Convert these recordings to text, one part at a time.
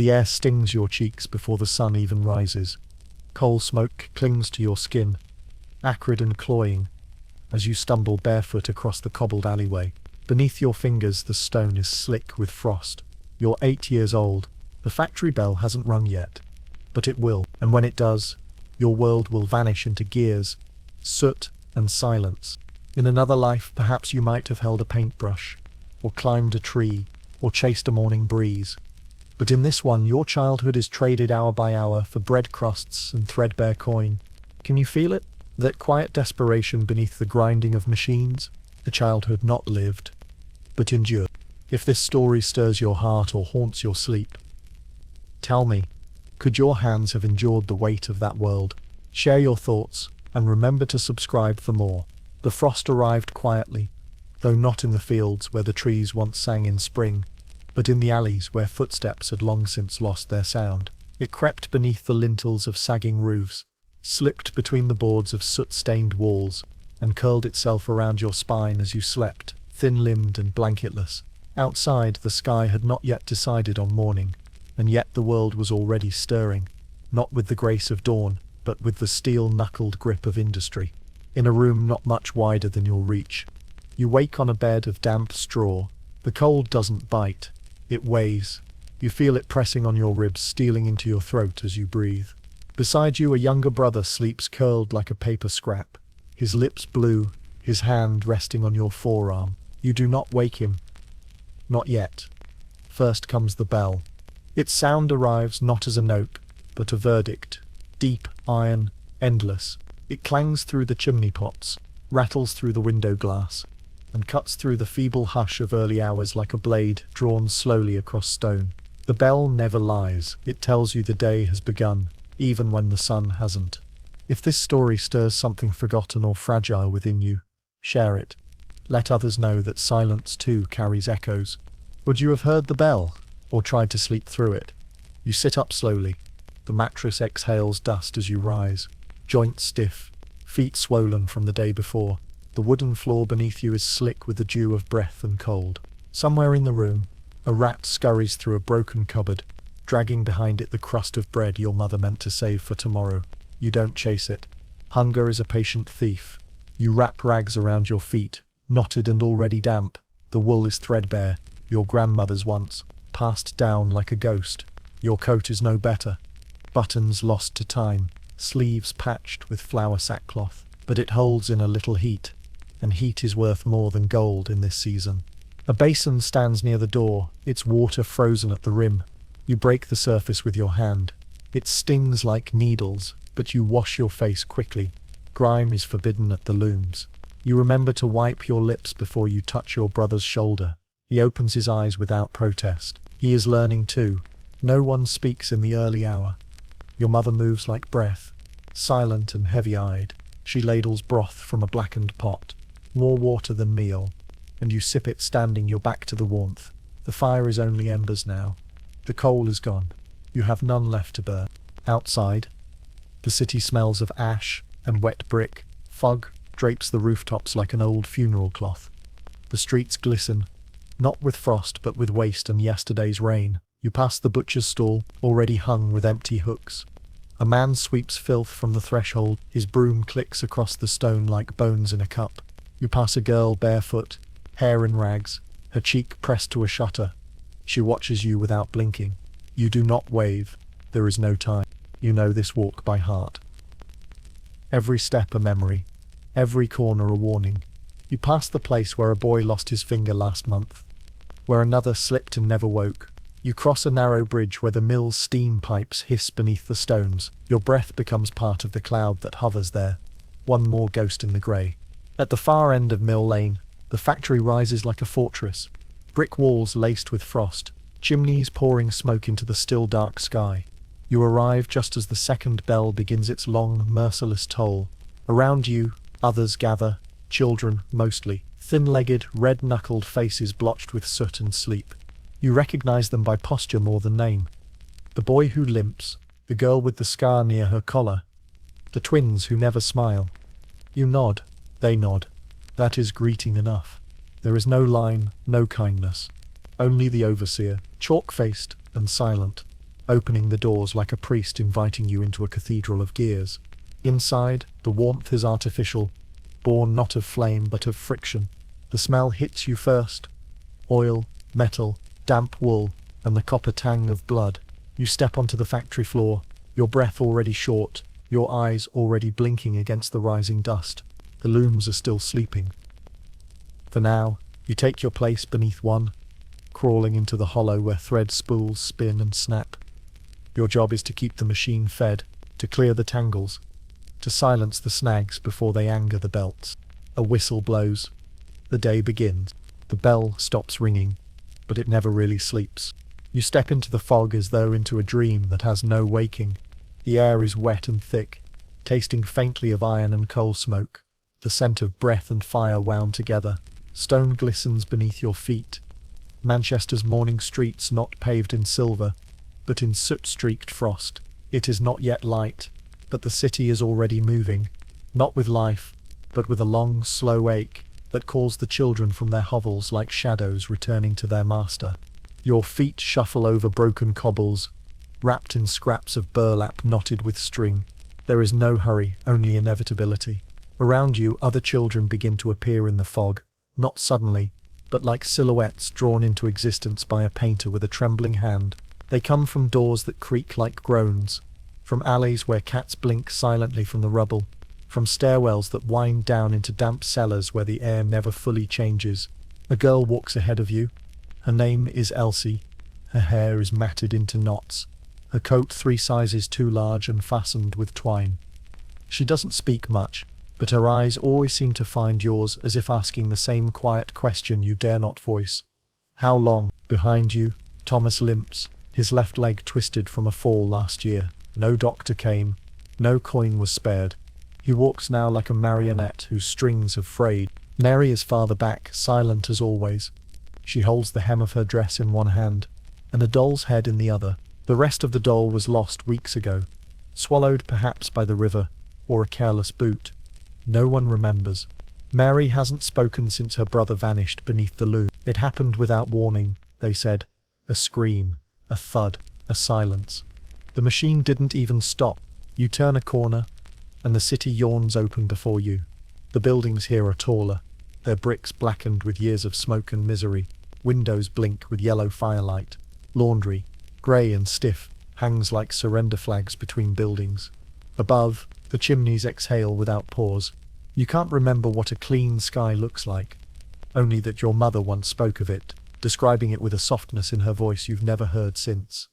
The air stings your cheeks before the sun even rises. Coal smoke clings to your skin, acrid and cloying, as you stumble barefoot across the cobbled alleyway. Beneath your fingers the stone is slick with frost. You're 8 years old. The factory bell hasn't rung yet, but it will, and when it does, your world will vanish into gears, soot, and silence. In another life, perhaps you might have held a paintbrush, or climbed a tree, or chased a morning breeze. But in this one, your childhood is traded hour by hour for bread crusts and threadbare coin. Can you feel it? That quiet desperation beneath the grinding of machines? A childhood not lived, but endured. If this story stirs your heart or haunts your sleep, tell me, could your hands have endured the weight of that world? Share your thoughts, and remember to subscribe for more. The frost arrived quietly, though not in the fields where the trees once sang in spring, but in the alleys where footsteps had long since lost their sound. It crept beneath the lintels of sagging roofs, slipped between the boards of soot-stained walls, and curled itself around your spine as you slept, thin-limbed and blanketless. Outside, the sky had not yet decided on morning, and yet the world was already stirring, not with the grace of dawn, but with the steel-knuckled grip of industry. In a room not much wider than your reach, you wake on a bed of damp straw. The cold doesn't bite, it weighs. You feel it pressing on your ribs, stealing into your throat as you breathe. Beside you, a younger brother sleeps curled like a paper scrap, his lips blue, his hand resting on your forearm. You do not wake him. Not yet. First comes the bell. Its sound arrives not as a note, but a verdict. Deep, iron, endless. It clangs through the chimney pots, rattles through the window glass, and cuts through the feeble hush of early hours like a blade drawn slowly across stone. The bell never lies. It tells you the day has begun, even when the sun hasn't. If this story stirs something forgotten or fragile within you, share it. Let others know that silence too carries echoes. Would you have heard the bell, or tried to sleep through it? You sit up slowly. The mattress exhales dust as you rise, joints stiff, feet swollen from the day before. The wooden floor beneath you is slick with the dew of breath and cold. Somewhere in the room, a rat scurries through a broken cupboard, dragging behind it the crust of bread your mother meant to save for tomorrow. You don't chase it. Hunger is a patient thief. You wrap rags around your feet, knotted and already damp. The wool is threadbare, your grandmother's once, passed down like a ghost. Your coat is no better. Buttons lost to time, sleeves patched with flour sackcloth, but it holds in a little heat, and heat is worth more than gold in this season. A basin stands near the door, its water frozen at the rim. You break the surface with your hand. It stings like needles, but you wash your face quickly. Grime is forbidden at the looms. You remember to wipe your lips before you touch your brother's shoulder. He opens his eyes without protest. He is learning too. No one speaks in the early hour. Your mother moves like breath, silent and heavy-eyed. She ladles broth from a blackened pot, more water than meal, and you sip it standing your back to the warmth. The fire is only embers now. The coal is gone. You have none left to burn. Outside, the city smells of ash and wet brick. Fog drapes the rooftops like an old funeral cloth. The streets glisten, not with frost but with waste and yesterday's rain. You pass the butcher's stall, already hung with empty hooks. A man sweeps filth from the threshold. His broom clicks across the stone like bones in a cup. You pass a girl barefoot, hair in rags, her cheek pressed to a shutter. She watches you without blinking. You do not wave. There is no time. You know this walk by heart. Every step a memory, every corner a warning. You pass the place where a boy lost his finger last month, where another slipped and never woke. You cross a narrow bridge where the mill's steam pipes hiss beneath the stones. Your breath becomes part of the cloud that hovers there. One more ghost in the grey. At the far end of Mill Lane, the factory rises like a fortress. Brick walls laced with frost, chimneys pouring smoke into the still dark sky. You arrive just as the second bell begins its long, merciless toll. Around you, others gather, children mostly, thin-legged, red-knuckled faces blotched with soot and sleep. You recognize them by posture more than name. The boy who limps, the girl with the scar near her collar, the twins who never smile. You nod, they nod. That is greeting enough. There is no line, no kindness. Only the overseer, chalk-faced and silent. opening the doors like a priest inviting you into a cathedral of gears. Inside, the warmth is artificial, born not of flame but of friction. The smell hits you first: oil, metal, damp wool, and the copper tang of blood. You step onto the factory floor, your breath already short, your eyes already blinking against the rising dust. The looms are still sleeping. For now, you take your place beneath one, crawling into the hollow where thread spools spin and snap. Your job is to keep the machine fed, to clear the tangles, to silence the snags before they anger the belts. A whistle blows. The day begins. The bell stops ringing, but it never really sleeps. You step into the fog as though into a dream that has no waking. The air is wet and thick, tasting faintly of iron and coal smoke, the scent of breath and fire wound together. Stone glistens beneath your feet. Manchester's morning streets not paved in silver, but in soot-streaked frost. It is not yet light, but the city is already moving, not with life, but with a long, slow ache that calls the children from their hovels like shadows returning to their master. Your feet shuffle over broken cobbles, wrapped in scraps of burlap knotted with string. There is no hurry, only inevitability. Around you, other children begin to appear in the fog, not suddenly, but like silhouettes drawn into existence by a painter with a trembling hand. They come from doors that creak like groans, from alleys where cats blink silently from the rubble, from stairwells that wind down into damp cellars where the air never fully changes. A girl walks ahead of you. Her name is Elsie. Her hair is matted into knots, her coat 3 sizes too large and fastened with twine. She doesn't speak much, but her eyes always seem to find yours, as if asking the same quiet question you dare not voice. How long? Behind you, Thomas limps, his left leg twisted from a fall last year. No doctor came, no coin was spared. He walks now like a marionette whose strings have frayed. Mary is farther back, silent as always. She holds the hem of her dress in one hand, and a doll's head in the other. The rest of the doll was lost weeks ago, swallowed perhaps by the river, or a careless boot. No one remembers. Mary hasn't spoken since her brother vanished beneath the loom. It happened without warning, they said. A scream, a thud, a silence. The machine didn't even stop. You turn a corner, and the city yawns open before you. The buildings here are taller, their bricks blackened with years of smoke and misery. Windows blink with yellow firelight. Laundry, grey and stiff, hangs like surrender flags between buildings. Above, the chimneys exhale without pause. You can't remember what a clean sky looks like, only that your mother once spoke of it, describing it with a softness in her voice you've never heard since.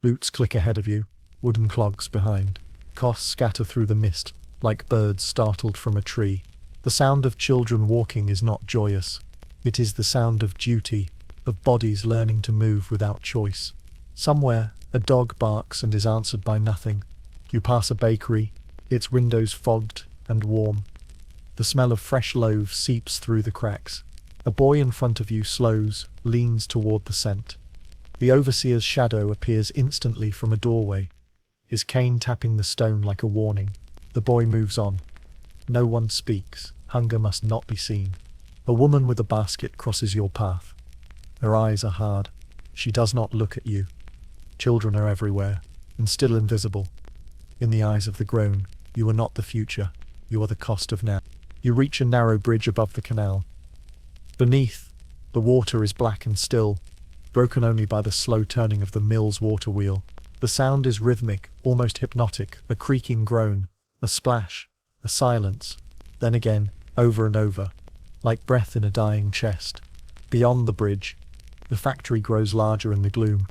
Boots click ahead of you, wooden clogs behind. Costs scatter through the mist, like birds startled from a tree. The sound of children walking is not joyous. It is the sound of duty, of bodies learning to move without choice. Somewhere, a dog barks and is answered by nothing. You pass a bakery, its windows fogged and warm. The smell of fresh loaves seeps through the cracks. A boy in front of you slows, leans toward the scent. The overseer's shadow appears instantly from a doorway, his cane tapping the stone like a warning. The boy moves on. No one speaks. Hunger must not be seen. A woman with a basket crosses your path. Her eyes are hard. She does not look at you. Children are everywhere, and still invisible. In the eyes of the grown, you are not the future. You are the cost of now. You reach a narrow bridge above the canal. Beneath, the water is black and still, broken only by the slow turning of the mill's water wheel. The sound is rhythmic, almost hypnotic, a creaking groan, a splash, a silence, then again, over and over, like breath in a dying chest. Beyond the bridge, the factory grows larger in the gloom.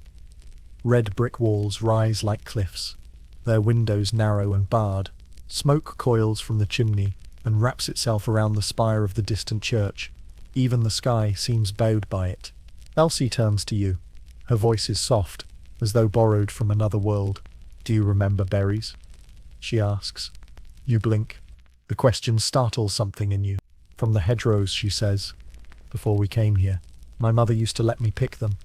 Red brick walls rise like cliffs, their windows narrow and barred. Smoke coils from the chimney and wraps itself around the spire of the distant church. Even the sky seems bowed by it. Elsie turns to you. Her voice is soft, as though borrowed from another world. "Do you remember berries?" she asks. You blink. The question startles something in you. "From the hedgerows," she says. "Before we came here, my mother used to let me pick them."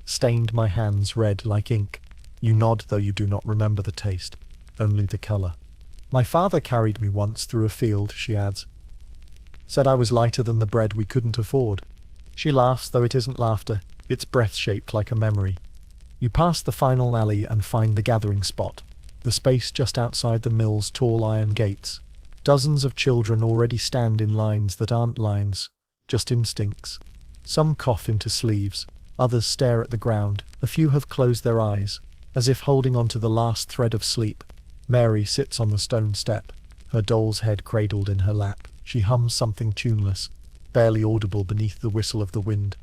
Stained my hands red like ink. You nod, though you do not remember the taste, only the colour. "My father carried me once through a field," she adds. "Said I was lighter than the bread we couldn't afford." She laughs, though it isn't laughter. It's breath shaped like a memory. You pass the final alley and find the gathering spot, the space just outside the mill's tall iron gates. Dozens of children already stand in lines that aren't lines, just instincts. Some cough into sleeves, others stare at the ground, a few have closed their eyes, as if holding on to the last thread of sleep. Mary sits on the stone step, her doll's head cradled in her lap. She hums something tuneless, barely audible beneath the whistle of the wind.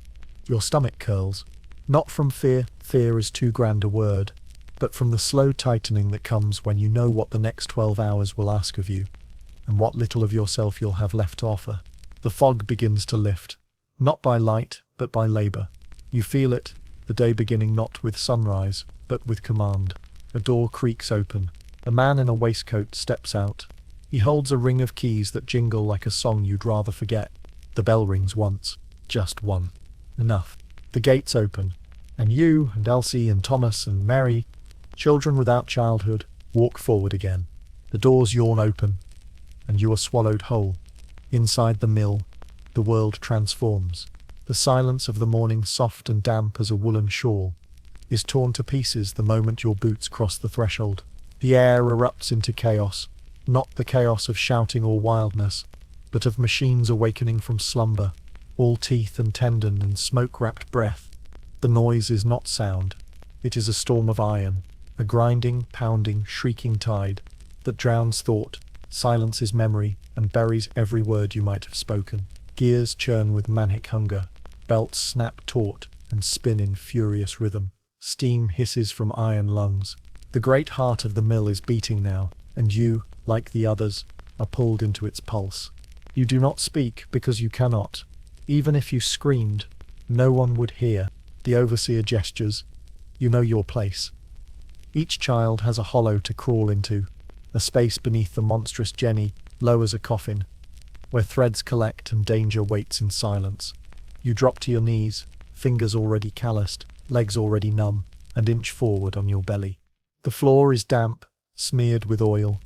Your stomach curls. Not from fear, fear is too grand a word, but from the slow tightening that comes when you know what the next 12 hours will ask of you, and what little of yourself you'll have left to offer. The fog begins to lift, not by light, but by labor. You feel it, the day beginning not with sunrise, but with command. A door creaks open. A man in a waistcoat steps out. He holds a ring of keys that jingle like a song you'd rather forget. The bell rings once. Just one. Enough. The gates open, and you and Elsie and Thomas and Mary, children without childhood, walk forward again. The doors yawn open, and you are swallowed whole. Inside the mill, the world transforms. The silence of the morning, soft and damp as a woolen shawl, is torn to pieces the moment your boots cross the threshold. The air erupts into chaos, not the chaos of shouting or wildness, but of machines awakening from slumber, all teeth and tendon and smoke-wrapped breath. The noise is not sound. It is a storm of iron, a grinding, pounding, shrieking tide that drowns thought, silences memory, and buries every word you might have spoken. Gears churn with manic hunger, belts snap taut and spin in furious rhythm. Steam hisses from iron lungs. The great heart of the mill is beating now, and you, like the others, are pulled into its pulse. You do not speak because you cannot. Even if you screamed, no one would hear. The overseer gestures. You know your place. Each child has a hollow to crawl into, a space beneath the monstrous Jenny, low as a coffin, where threads collect and danger waits in silence. You drop to your knees, fingers already calloused, legs already numb, and inch forward on your belly. The floor is damp, smeared with oil,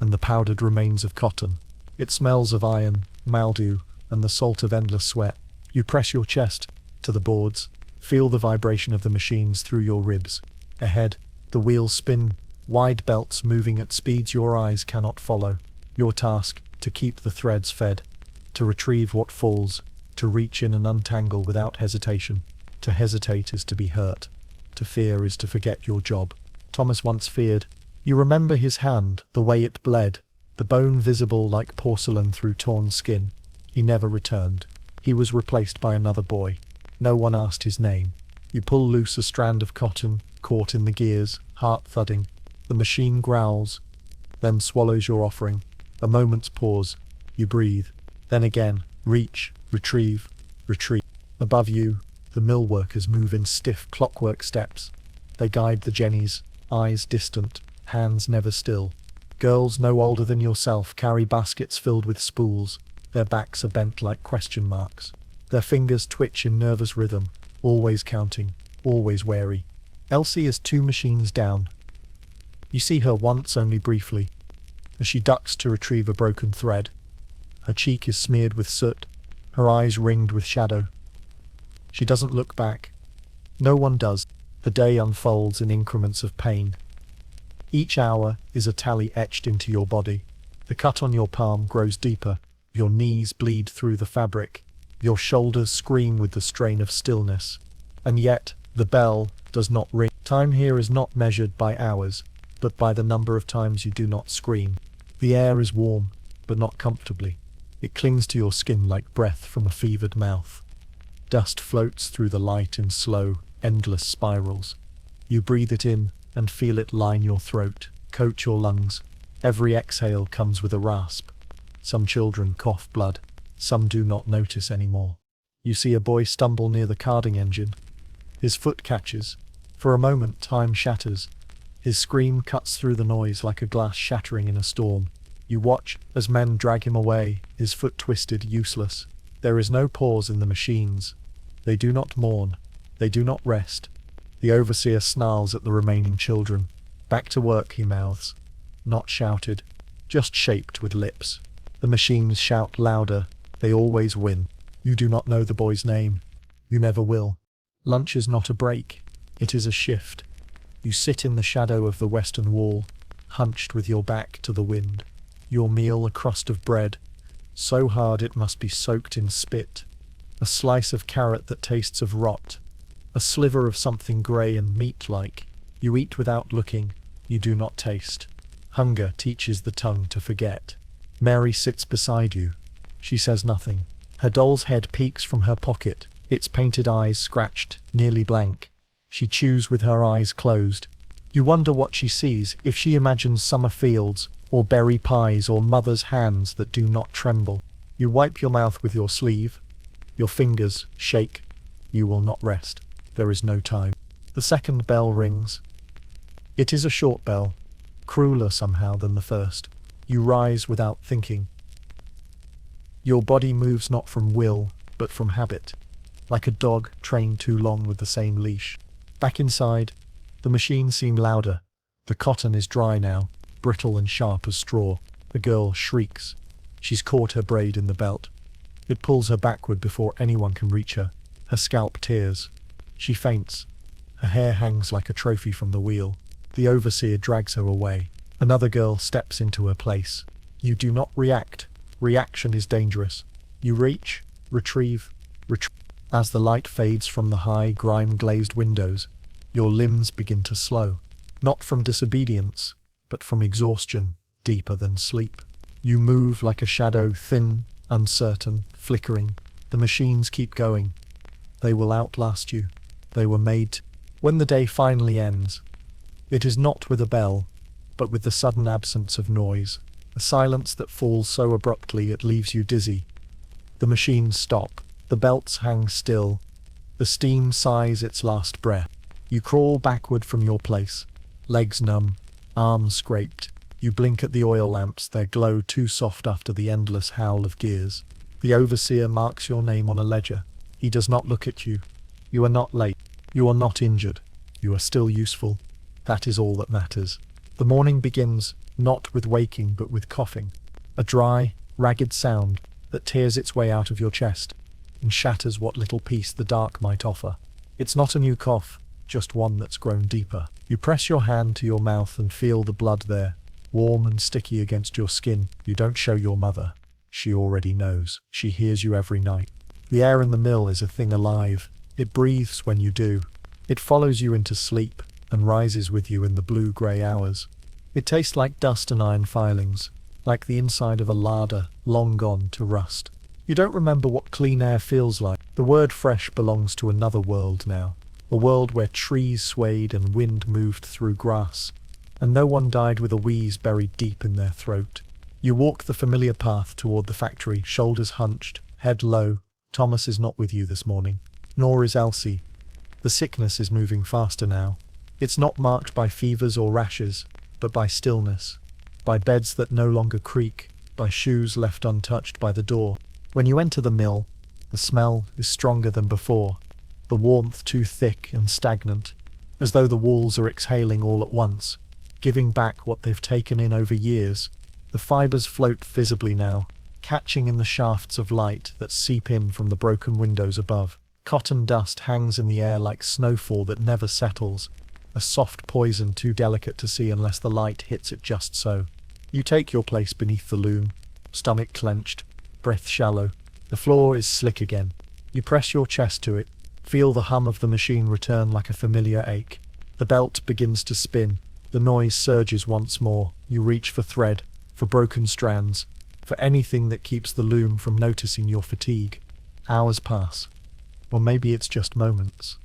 and the powdered remains of cotton. It smells of iron, mildew, and the salt of endless sweat. You press your chest to the boards, feel the vibration of the machines through your ribs. Ahead, the wheels spin, wide belts moving at speeds your eyes cannot follow. Your task, to keep the threads fed, to retrieve what falls, to reach in and untangle without hesitation. To hesitate is to be hurt. To fear is to forget your job. Thomas once feared. You remember his hand, the way it bled, the bone visible like porcelain through torn skin. He never returned. He was replaced by another boy. No one asked his name. You pull loose a strand of cotton, caught in the gears, heart thudding. The machine growls, then swallows your offering. A moment's pause. You breathe. Then again, reach, retrieve, retreat. Above you, the mill workers move in stiff clockwork steps. They guide the jennies, eyes distant, hands never still. Girls no older than yourself carry baskets filled with spools. Their backs are bent like question marks. Their fingers twitch in nervous rhythm, always counting, always wary. Elsie is 2 machines down. You see her once only briefly, as she ducks to retrieve a broken thread. Her cheek is smeared with soot, her eyes ringed with shadow. She doesn't look back. No one does. The day unfolds in increments of pain. Each hour is a tally etched into your body. The cut on your palm grows deeper. Your knees bleed through the fabric. Your shoulders scream with the strain of stillness. And yet, the bell does not ring. Time here is not measured by hours, but by the number of times you do not scream. The air is warm, but not comfortably. It clings to your skin like breath from a fevered mouth. Dust floats through the light in slow, endless spirals. You breathe it in and feel it line your throat, coat your lungs. Every exhale comes with a rasp. Some children cough blood. Some do not notice anymore. You see a boy stumble near the carding engine. His foot catches. For a moment, time shatters. His scream cuts through the noise like a glass shattering in a storm. You watch as men drag him away, his foot twisted, useless. There is no pause in the machines. They do not mourn. They do not rest. The overseer snarls at the remaining children. Back to work, he mouths. Not shouted, just shaped with lips. The machines shout louder. They always win. You do not know the boy's name. You never will. Lunch is not a break. It is a shift. You sit in the shadow of the western wall, hunched with your back to the wind. Your meal a crust of bread, so hard it must be soaked in spit. A slice of carrot that tastes of rot. A sliver of something grey and meat-like. You eat without looking, you do not taste. Hunger teaches the tongue to forget. Mary sits beside you. She says nothing. Her doll's head peeks from her pocket, its painted eyes scratched, nearly blank. She chews with her eyes closed. You wonder what she sees, if she imagines summer fields, or berry pies, or mother's hands that do not tremble. You wipe your mouth with your sleeve. Your fingers shake. You will not rest. There is no time. The second bell rings. It is a short bell, crueler somehow than the first. You rise without thinking. Your body moves not from will, but from habit, like a dog trained too long with the same leash. Back inside, the machines seem louder. The cotton is dry now, brittle and sharp as straw. The girl shrieks. She's caught her braid in the belt. It pulls her backward before anyone can reach her. Her scalp tears. She faints. Her hair hangs like a trophy from the wheel. The overseer drags her away. Another girl steps into her place. You do not react. Reaction is dangerous. You reach, retrieve. As the light fades from the high, grime-glazed windows, your limbs begin to slow. Not from disobedience, but from exhaustion, deeper than sleep. You move like a shadow, thin, uncertain, flickering. The machines keep going. They will outlast you. They were made. When the day finally ends, it is not with a bell, but with the sudden absence of noise, a silence that falls so abruptly it leaves you dizzy. The machines stop. The belts hang still. The steam sighs its last breath. You crawl backward from your place, legs numb, arms scraped. You blink at the oil lamps, their glow too soft after the endless howl of gears. The overseer marks your name on a ledger. He does not look at you. You are not late. You are not injured. You are still useful. That is all that matters. The morning begins, not with waking, but with coughing. A dry, ragged sound that tears its way out of your chest and shatters what little peace the dark might offer. It's not a new cough, just one that's grown deeper. You press your hand to your mouth and feel the blood there, warm and sticky against your skin. You don't show your mother. She already knows. She hears you every night. The air in the mill is a thing alive. It breathes when you do. It follows you into sleep and rises with you in the blue-grey hours. It tastes like dust and iron filings, like the inside of a larder long gone to rust. You don't remember what clean air feels like. The word fresh belongs to another world now, a world where trees swayed and wind moved through grass, and no one died with a wheeze buried deep in their throat. You walk the familiar path toward the factory, shoulders hunched, head low. Thomas is not with you this morning, nor is Elsie. The sickness is moving faster now. It's not marked by fevers or rashes, but by stillness, by beds that no longer creak, by shoes left untouched by the door. When you enter the mill, the smell is stronger than before, the warmth too thick and stagnant, as though the walls are exhaling all at once, giving back what they've taken in over years. The fibers float visibly now, catching in the shafts of light that seep in from the broken windows above. Cotton dust hangs in the air like snowfall that never settles, a soft poison too delicate to see unless the light hits it just so. You take your place beneath the loom, stomach clenched, breath shallow. The floor is slick again. You press your chest to it, feel the hum of the machine return like a familiar ache. The belt begins to spin. The noise surges once more. You reach for thread, for broken strands, for anything that keeps the loom from noticing your fatigue. Hours pass. Or maybe it's just moments.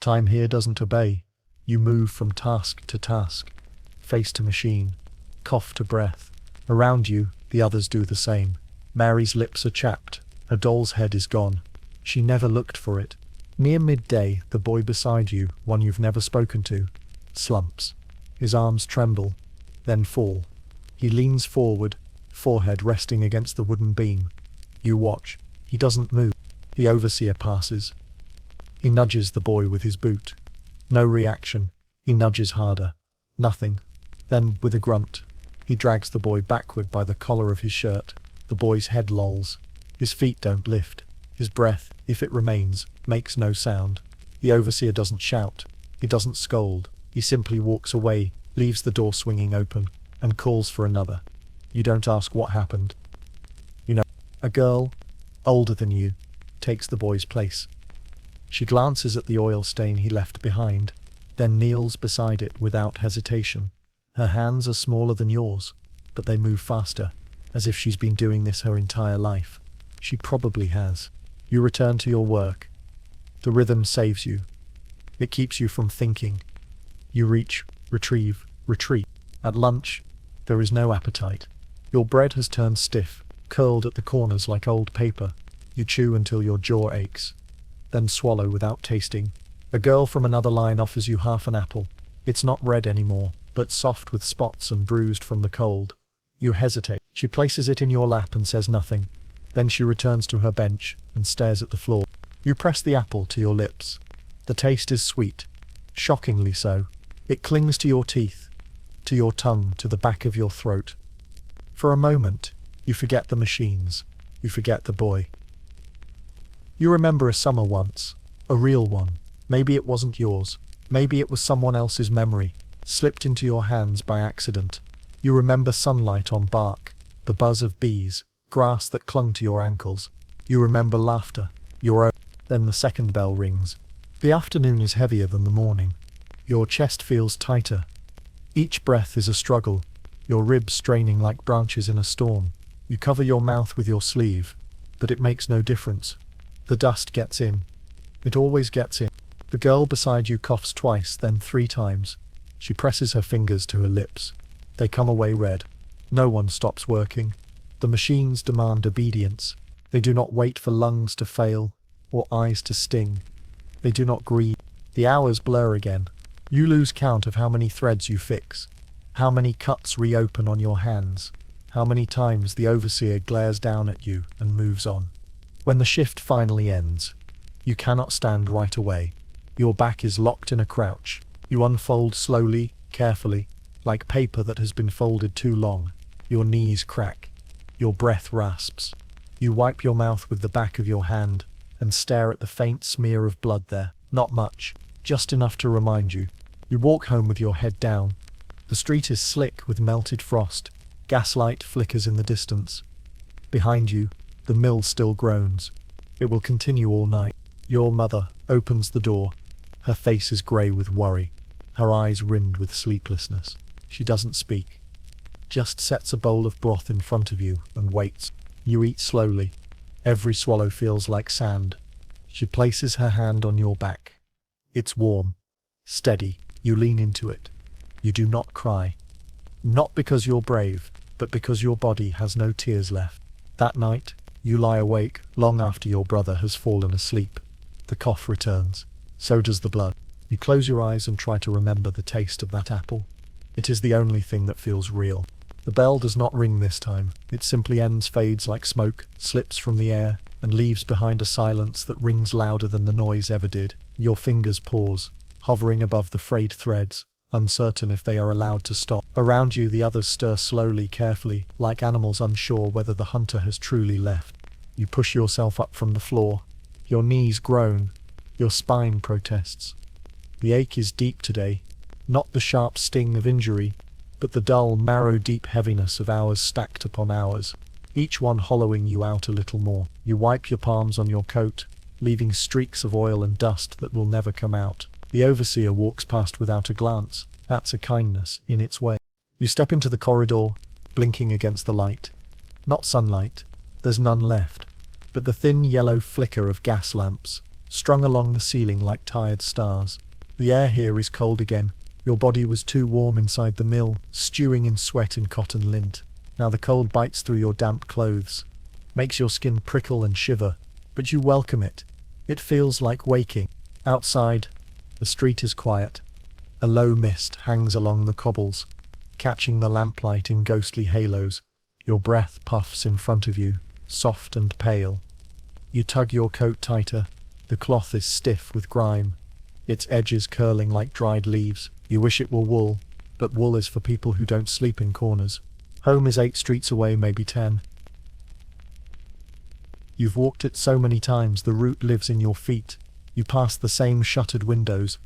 Time here doesn't obey. You move from task to task, face to machine, cough to breath. Around you, the others do the same. Mary's lips are chapped. Her doll's head is gone. She never looked for it. Near midday, the boy beside you, one you've never spoken to, slumps. His arms tremble, then fall. He leans forward, forehead resting against the wooden beam. You watch. He doesn't move. The overseer passes. He nudges the boy with his boot. No reaction. He nudges harder. Nothing. Then, with a grunt, he drags the boy backward by the collar of his shirt. The boy's head lolls. His feet don't lift. His breath, if it remains, makes no sound. The overseer doesn't shout. He doesn't scold. He simply walks away, leaves the door swinging open, and calls for another. You don't ask what happened. You know, a girl, older than you, takes the boy's place. She glances at the oil stain he left behind, then kneels beside it without hesitation. Her hands are smaller than yours, but they move faster, as if she's been doing this her entire life. She probably has. You return to your work. The rhythm saves you. It keeps you from thinking. You reach, retrieve, retreat. At lunch, there is no appetite. Your bread has turned stiff, curled at the corners like old paper. You chew until your jaw aches, then swallow without tasting. A girl from another line offers you half an apple. It's not red anymore, but soft with spots and bruised from the cold. You hesitate. She places it in your lap and says nothing. Then she returns to her bench and stares at the floor. You press the apple to your lips. The taste is sweet, shockingly so. It clings to your teeth, to your tongue, to the back of your throat. For a moment, you forget the machines. You forget the boy. You remember a summer once, a real one. Maybe it wasn't yours. Maybe it was someone else's memory, slipped into your hands by accident. You remember sunlight on bark, the buzz of bees, grass that clung to your ankles. You remember laughter, your own. Then the second bell rings. The afternoon is heavier than the morning. Your chest feels tighter. Each breath is a struggle, your ribs straining like branches in a storm. You cover your mouth with your sleeve, but it makes no difference. The dust gets in. It always gets in. The girl beside you coughs twice, then 3 times. She presses her fingers to her lips. They come away red. No one stops working. The machines demand obedience. They do not wait for lungs to fail or eyes to sting. They do not grieve. The hours blur again. You lose count of how many threads you fix, how many cuts reopen on your hands, how many times the overseer glares down at you and moves on. When the shift finally ends, you cannot stand right away. Your back is locked in a crouch. You unfold slowly, carefully, like paper that has been folded too long. Your knees crack. Your breath rasps. You wipe your mouth with the back of your hand and stare at the faint smear of blood there. Not much, just enough to remind you. You walk home with your head down. The street is slick with melted frost. Gaslight flickers in the distance. Behind you, the mill still groans. It will continue all night. Your mother opens the door. Her face is grey with worry, her eyes rimmed with sleeplessness. She doesn't speak, just sets a bowl of broth in front of you and waits. You eat slowly. Every swallow feels like sand. She places her hand on your back. It's warm, steady. You lean into it. You do not cry. Not because you're brave, but because your body has no tears left. That night, you lie awake long after your brother has fallen asleep. The cough returns. So does the blood. You close your eyes and try to remember the taste of that apple. It is the only thing that feels real. The bell does not ring this time. It simply ends, fades like smoke, slips from the air, and leaves behind a silence that rings louder than the noise ever did. Your fingers pause, hovering above the frayed threads, uncertain if they are allowed to stop. Around you, the others stir slowly, carefully, like animals unsure whether the hunter has truly left. You push yourself up from the floor. Your knees groan. Your spine protests. The ache is deep today, not the sharp sting of injury, but the dull, marrow-deep heaviness of hours stacked upon hours, each one hollowing you out a little more. You wipe your palms on your coat, leaving streaks of oil and dust that will never come out. The overseer walks past without a glance. That's a kindness in its way. You step into the corridor, blinking against the light. Not sunlight, there's none left, but the thin yellow flicker of gas lamps, strung along the ceiling like tired stars. The air here is cold again. Your body was too warm inside the mill, stewing in sweat and cotton lint. Now the cold bites through your damp clothes, makes your skin prickle and shiver, but you welcome it. It feels like waking. Outside, the street is quiet. A low mist hangs along the cobbles, catching the lamplight in ghostly halos. Your breath puffs in front of you, soft and pale. You tug your coat tighter. The cloth is stiff with grime, its edges curling like dried leaves. You wish it were wool, but wool is for people who don't sleep in corners. Home is 8 streets away, maybe 10. You've walked it so many times, the route lives in your feet. You pass the same shuttered windows,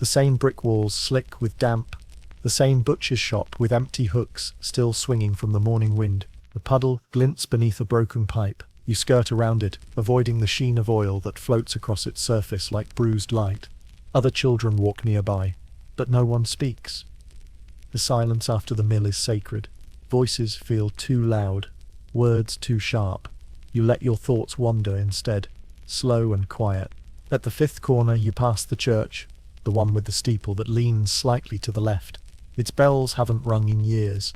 The same brick walls slick with damp, the same butcher's shop with empty hooks still swinging from the morning wind. The puddle glints beneath a broken pipe. You skirt around it, avoiding the sheen of oil that floats across its surface like bruised light. Other children walk nearby, but no one speaks. The silence after the mill is sacred. Voices feel too loud, words too sharp. You let your thoughts wander instead, slow and quiet. At the fifth corner you pass the church, the one with the steeple that leans slightly to the left. Its bells haven't rung in years.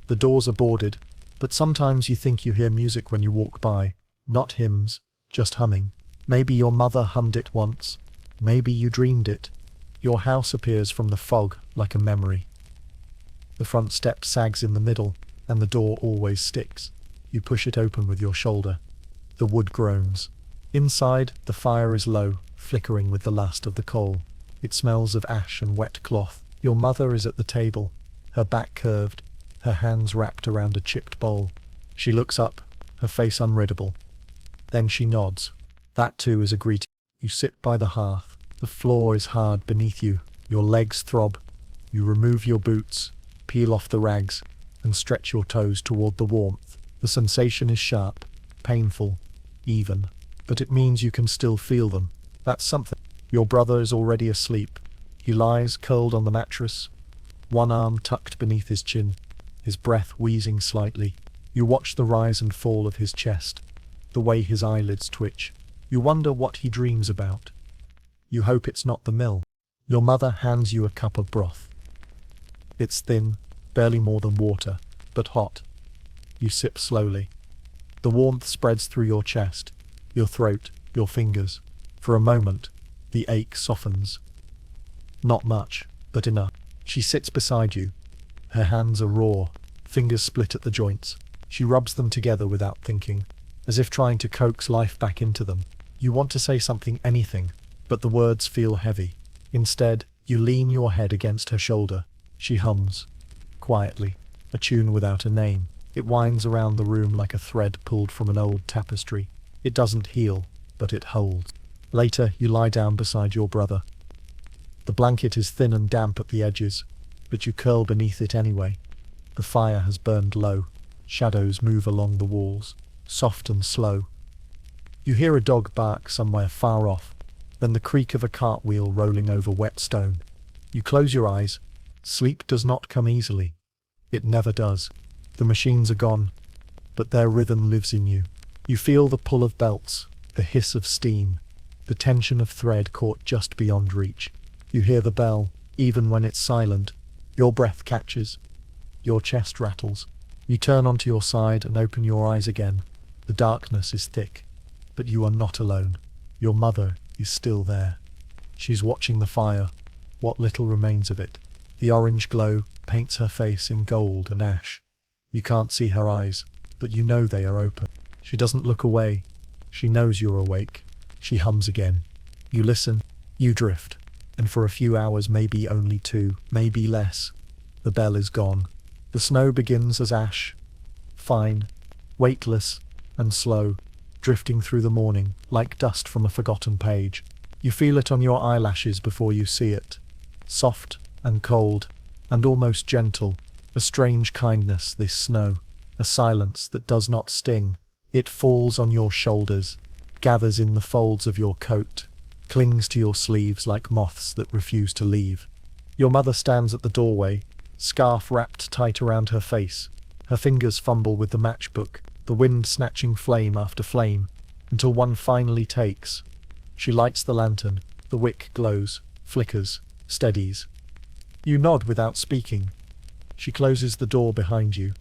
The doors are boarded, but sometimes you think you hear music when you walk by. Not hymns, just humming. Maybe your mother hummed it once. Maybe you dreamed it. Your house appears from the fog like a memory. The front step sags in the middle, and the door always sticks. You push it open with your shoulder. The wood groans. Inside, the fire is low, flickering with the last of the coal. It smells of ash and wet cloth. Your mother is at the table, her back curved, her hands wrapped around a chipped bowl. She looks up, her face unreadable. Then she nods. That too is a greeting. You sit by the hearth. The floor is hard beneath you. Your legs throb. You remove your boots, peel off the rags, and stretch your toes toward the warmth. The sensation is sharp, painful, even, but it means you can still feel them. That's something. Your brother is already asleep. He lies curled on the mattress, one arm tucked beneath his chin, his breath wheezing slightly. You watch the rise and fall of his chest, the way his eyelids twitch. You wonder what he dreams about. You hope it's not the mill. Your mother hands you a cup of broth. It's thin, barely more than water, but hot. You sip slowly. The warmth spreads through your chest, your throat, your fingers. For a moment, the ache softens. Not much, but enough. She sits beside you. Her hands are raw, fingers split at the joints. She rubs them together without thinking, as if trying to coax life back into them. You want to say something, anything, but the words feel heavy. Instead, you lean your head against her shoulder. She hums, quietly, a tune without a name. It winds around the room like a thread pulled from an old tapestry. It doesn't heal, but it holds. Later, you lie down beside your brother. The blanket is thin and damp at the edges, but you curl beneath it anyway. The fire has burned low. Shadows move along the walls, soft and slow. You hear a dog bark somewhere far off, then the creak of a cartwheel rolling over wet stone. You close your eyes. Sleep does not come easily. It never does. The machines are gone, but their rhythm lives in you. You feel the pull of belts, the hiss of steam, the tension of thread caught just beyond reach. You hear the bell, even when it's silent. Your breath catches. Your chest rattles. You turn onto your side and open your eyes again. The darkness is thick, but you are not alone. Your mother is still there. She's watching the fire, what little remains of it. The orange glow paints her face in gold and ash. You can't see her eyes, but you know they are open. She doesn't look away. She knows you're awake. She hums again. You listen. You drift. And for a few hours, maybe only 2, maybe less, the bell is gone. The snow begins as ash, fine, weightless, and slow, drifting through the morning like dust from a forgotten page. You feel it on your eyelashes before you see it. Soft and cold and almost gentle. A strange kindness, this snow. A silence that does not sting. It falls on your shoulders, gathers in the folds of your coat, clings to your sleeves like moths that refuse to leave. Your mother stands at the doorway, scarf wrapped tight around her face. Her fingers fumble with the matchbook, the wind snatching flame after flame, until one finally takes. She lights the lantern. The wick glows, flickers, steadies. You nod without speaking. She closes the door behind you.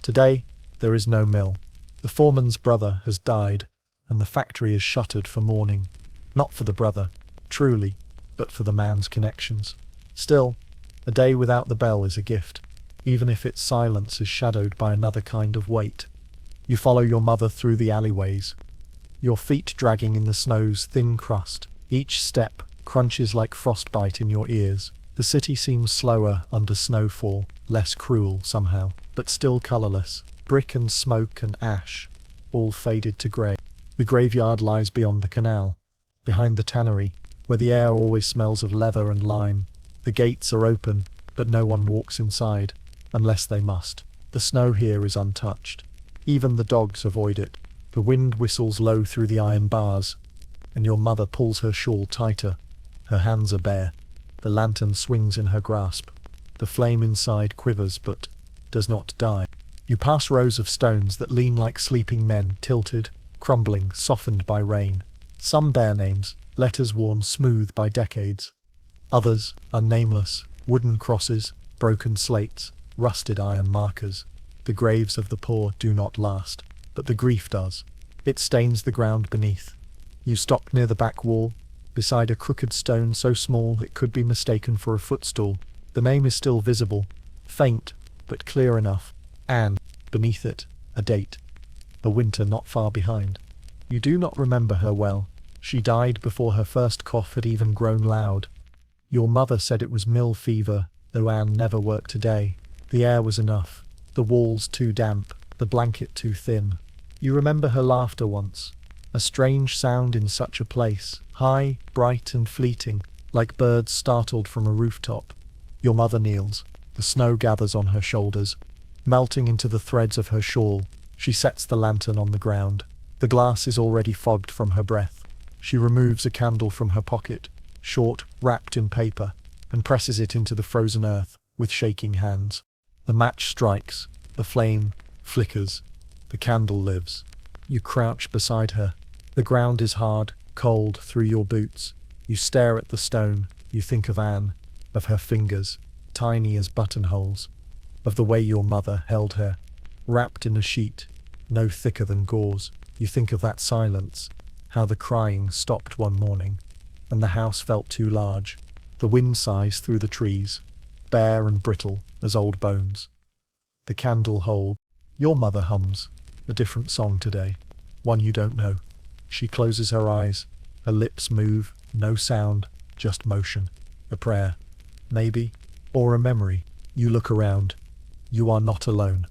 Today, there is no mill. The foreman's brother has died, and the factory is shuttered for mourning. Not for the brother, truly, but for the man's connections. Still, a day without the bell is a gift, even if its silence is shadowed by another kind of weight. You follow your mother through the alleyways, your feet dragging in the snow's thin crust. Each step crunches like frostbite in your ears. The city seems slower under snowfall, less cruel somehow, but still colourless. Brick and smoke and ash, all faded to grey. The graveyard lies beyond the canal, behind the tannery, where the air always smells of leather and lime. The gates are open, but no one walks inside, unless they must. The snow here is untouched. Even the dogs avoid it. The wind whistles low through the iron bars, and your mother pulls her shawl tighter. Her hands are bare. The lantern swings in her grasp. The flame inside quivers but does not die. You pass rows of stones that lean like sleeping men, tilted, crumbling, softened by rain. Some bear names, letters worn smooth by decades. Others are nameless, wooden crosses, broken slates, rusted iron markers. The graves of the poor do not last, but the grief does. It stains the ground beneath. You stop near the back wall, beside a crooked stone so small it could be mistaken for a footstool. The name is still visible, faint, but clear enough. And, beneath it, a date. A winter not far behind. You do not remember her well. She died before her first cough had even grown loud. Your mother said it was mill fever, though Anne never worked a day. The air was enough. The walls too damp, the blanket too thin. You remember her laughter once. A strange sound in such a place, high, bright and fleeting, like birds startled from a rooftop. Your mother kneels. The snow gathers on her shoulders. Melting into the threads of her shawl, she sets the lantern on the ground. The glass is already fogged from her breath. She removes a candle from her pocket, short, wrapped in paper, and presses it into the frozen earth with shaking hands. The match strikes, the flame flickers, the candle lives. You crouch beside her. The ground is hard, cold through your boots. You stare at the stone. You think of Anne, of her fingers, tiny as buttonholes, of the way your mother held her, wrapped in a sheet, no thicker than gauze. You think of that silence, how the crying stopped one morning, and the house felt too large. The wind sighs through the trees, bare and brittle as old bones. The candle holds. Your mother hums, a different song today, one you don't know. She closes her eyes, her lips move, no sound, just motion. A prayer, maybe, or a memory. You look around. You are not alone.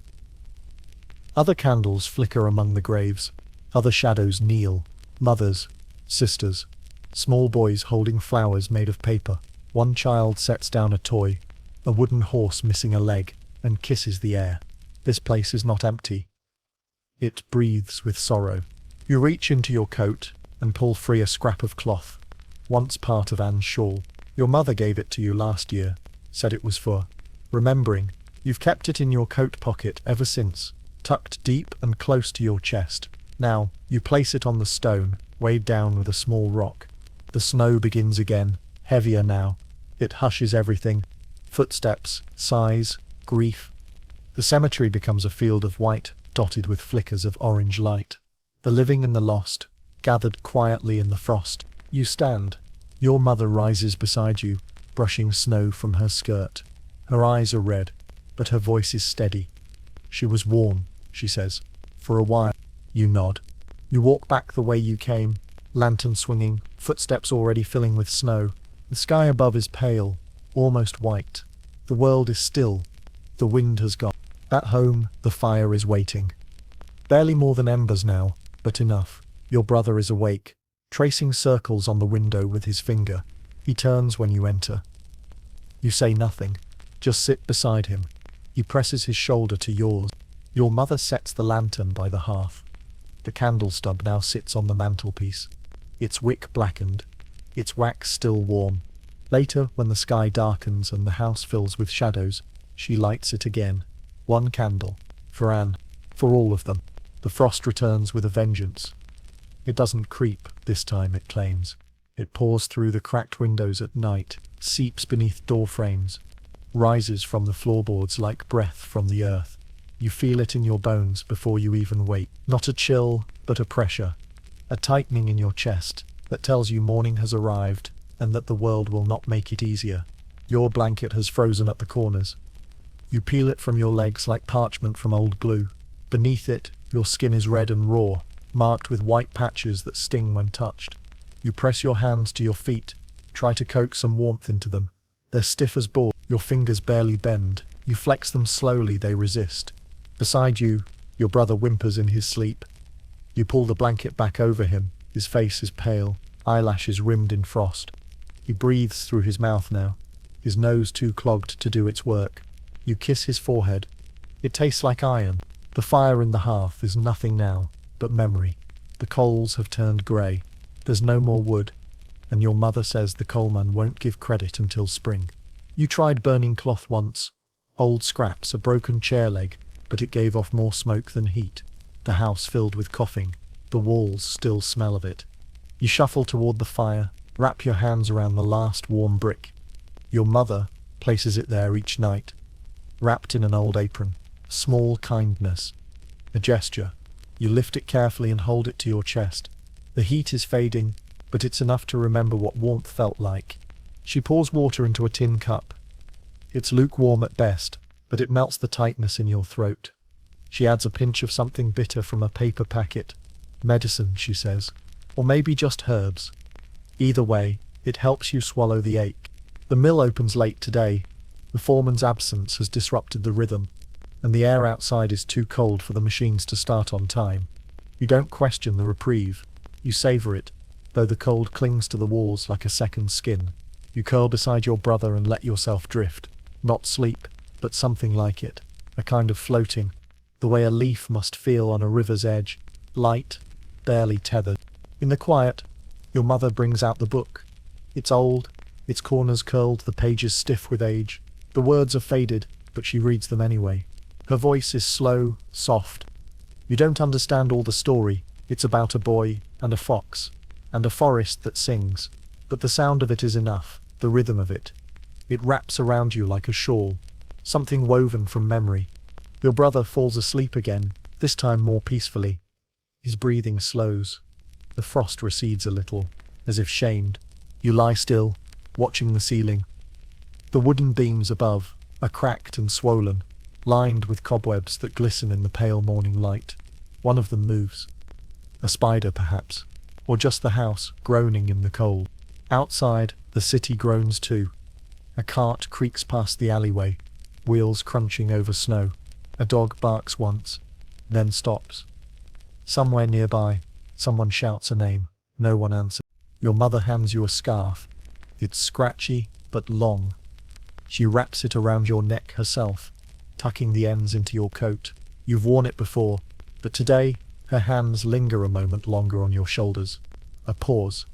Other candles flicker among the graves. Other shadows kneel. Mothers, sisters, small boys holding flowers made of paper. One child sets down a toy, a wooden horse missing a leg, and kisses the air. This place is not empty. It breathes with sorrow. You reach into your coat and pull free a scrap of cloth, once part of Anne's shawl. Your mother gave it to you last year, said it was for remembering. You've kept it in your coat pocket ever since, tucked deep and close to your chest. Now, you place it on the stone, weighed down with a small rock. The snow begins again, heavier now. It hushes everything. Footsteps, sighs, grief. The cemetery becomes a field of white, dotted with flickers of orange light. The living and the lost, gathered quietly in the frost. You stand. Your mother rises beside you, brushing snow from her skirt. Her eyes are red, but her voice is steady. She was warm, she says. For a while. You nod. You walk back the way you came, lantern swinging, footsteps already filling with snow. The sky above is pale, almost white. The world is still. The wind has gone. At home, the fire is waiting. Barely more than embers now, but enough. Your brother is awake, tracing circles on the window with his finger. He turns when you enter. You say nothing, just sit beside him. He presses his shoulder to yours. Your mother sets the lantern by the hearth. The candle stub now sits on the mantelpiece, its wick blackened, its wax still warm. Later, when the sky darkens and the house fills with shadows, she lights it again. One candle. For Anne. For all of them. The frost returns with a vengeance. It doesn't creep, this time, it claims. It pours through the cracked windows at night, seeps beneath door frames, rises from the floorboards like breath from the earth. You feel it in your bones before you even wake. Not a chill, but a pressure. A tightening in your chest that tells you morning has arrived and that the world will not make it easier. Your blanket has frozen at the corners. You peel it from your legs like parchment from old glue. Beneath it, your skin is red and raw, marked with white patches that sting when touched. You press your hands to your feet, try to coax some warmth into them. They're stiff as boards. Your fingers barely bend. You flex them slowly, they resist. Beside you, your brother whimpers in his sleep. You pull the blanket back over him. His face is pale, eyelashes rimmed in frost. He breathes through his mouth now, his nose too clogged to do its work. You kiss his forehead. It tastes like iron. The fire in the hearth is nothing now but memory. The coals have turned grey. There's no more wood, and your mother says the coalman won't give credit until spring. You tried burning cloth once. Old scraps, a broken chair leg, but it gave off more smoke than heat. The house filled with coughing. The walls still smell of it. You shuffle toward the fire, wrap your hands around the last warm brick. Your mother places it there each night, wrapped in an old apron. A small kindness. A gesture. You lift it carefully and hold it to your chest. The heat is fading, but it's enough to remember what warmth felt like. She pours water into a tin cup. It's lukewarm at best, but it melts the tightness in your throat. She adds a pinch of something bitter from a paper packet. Medicine, she says. Or maybe just herbs. Either way, it helps you swallow the ache. The mill opens late today. The foreman's absence has disrupted the rhythm, and the air outside is too cold for the machines to start on time. You don't question the reprieve. You savor it, though the cold clings to the walls like a second skin. You curl beside your brother and let yourself drift. Not sleep, but something like it. A kind of floating. The way a leaf must feel on a river's edge. Light, barely tethered. In the quiet, your mother brings out the book. It's old, its corners curled, the pages stiff with age. The words are faded, but she reads them anyway. Her voice is slow, soft. You don't understand all the story. It's about a boy, and a fox, and a forest that sings. But the sound of it is enough, the rhythm of it. It wraps around you like a shawl, something woven from memory. Your brother falls asleep again, this time more peacefully. His breathing slows. The frost recedes a little, as if shamed. You lie still, watching the ceiling. The wooden beams above are cracked and swollen, lined with cobwebs that glisten in the pale morning light. One of them moves. A spider, perhaps, or just the house, groaning in the cold. Outside, the city groans too. A cart creaks past the alleyway, wheels crunching over snow. A dog barks once, then stops. Somewhere nearby, someone shouts a name. No one answers. Your mother hands you a scarf. It's scratchy, but long. She wraps it around your neck herself, tucking the ends into your coat. You've worn it before, but today, her hands linger a moment longer on your shoulders. A pause.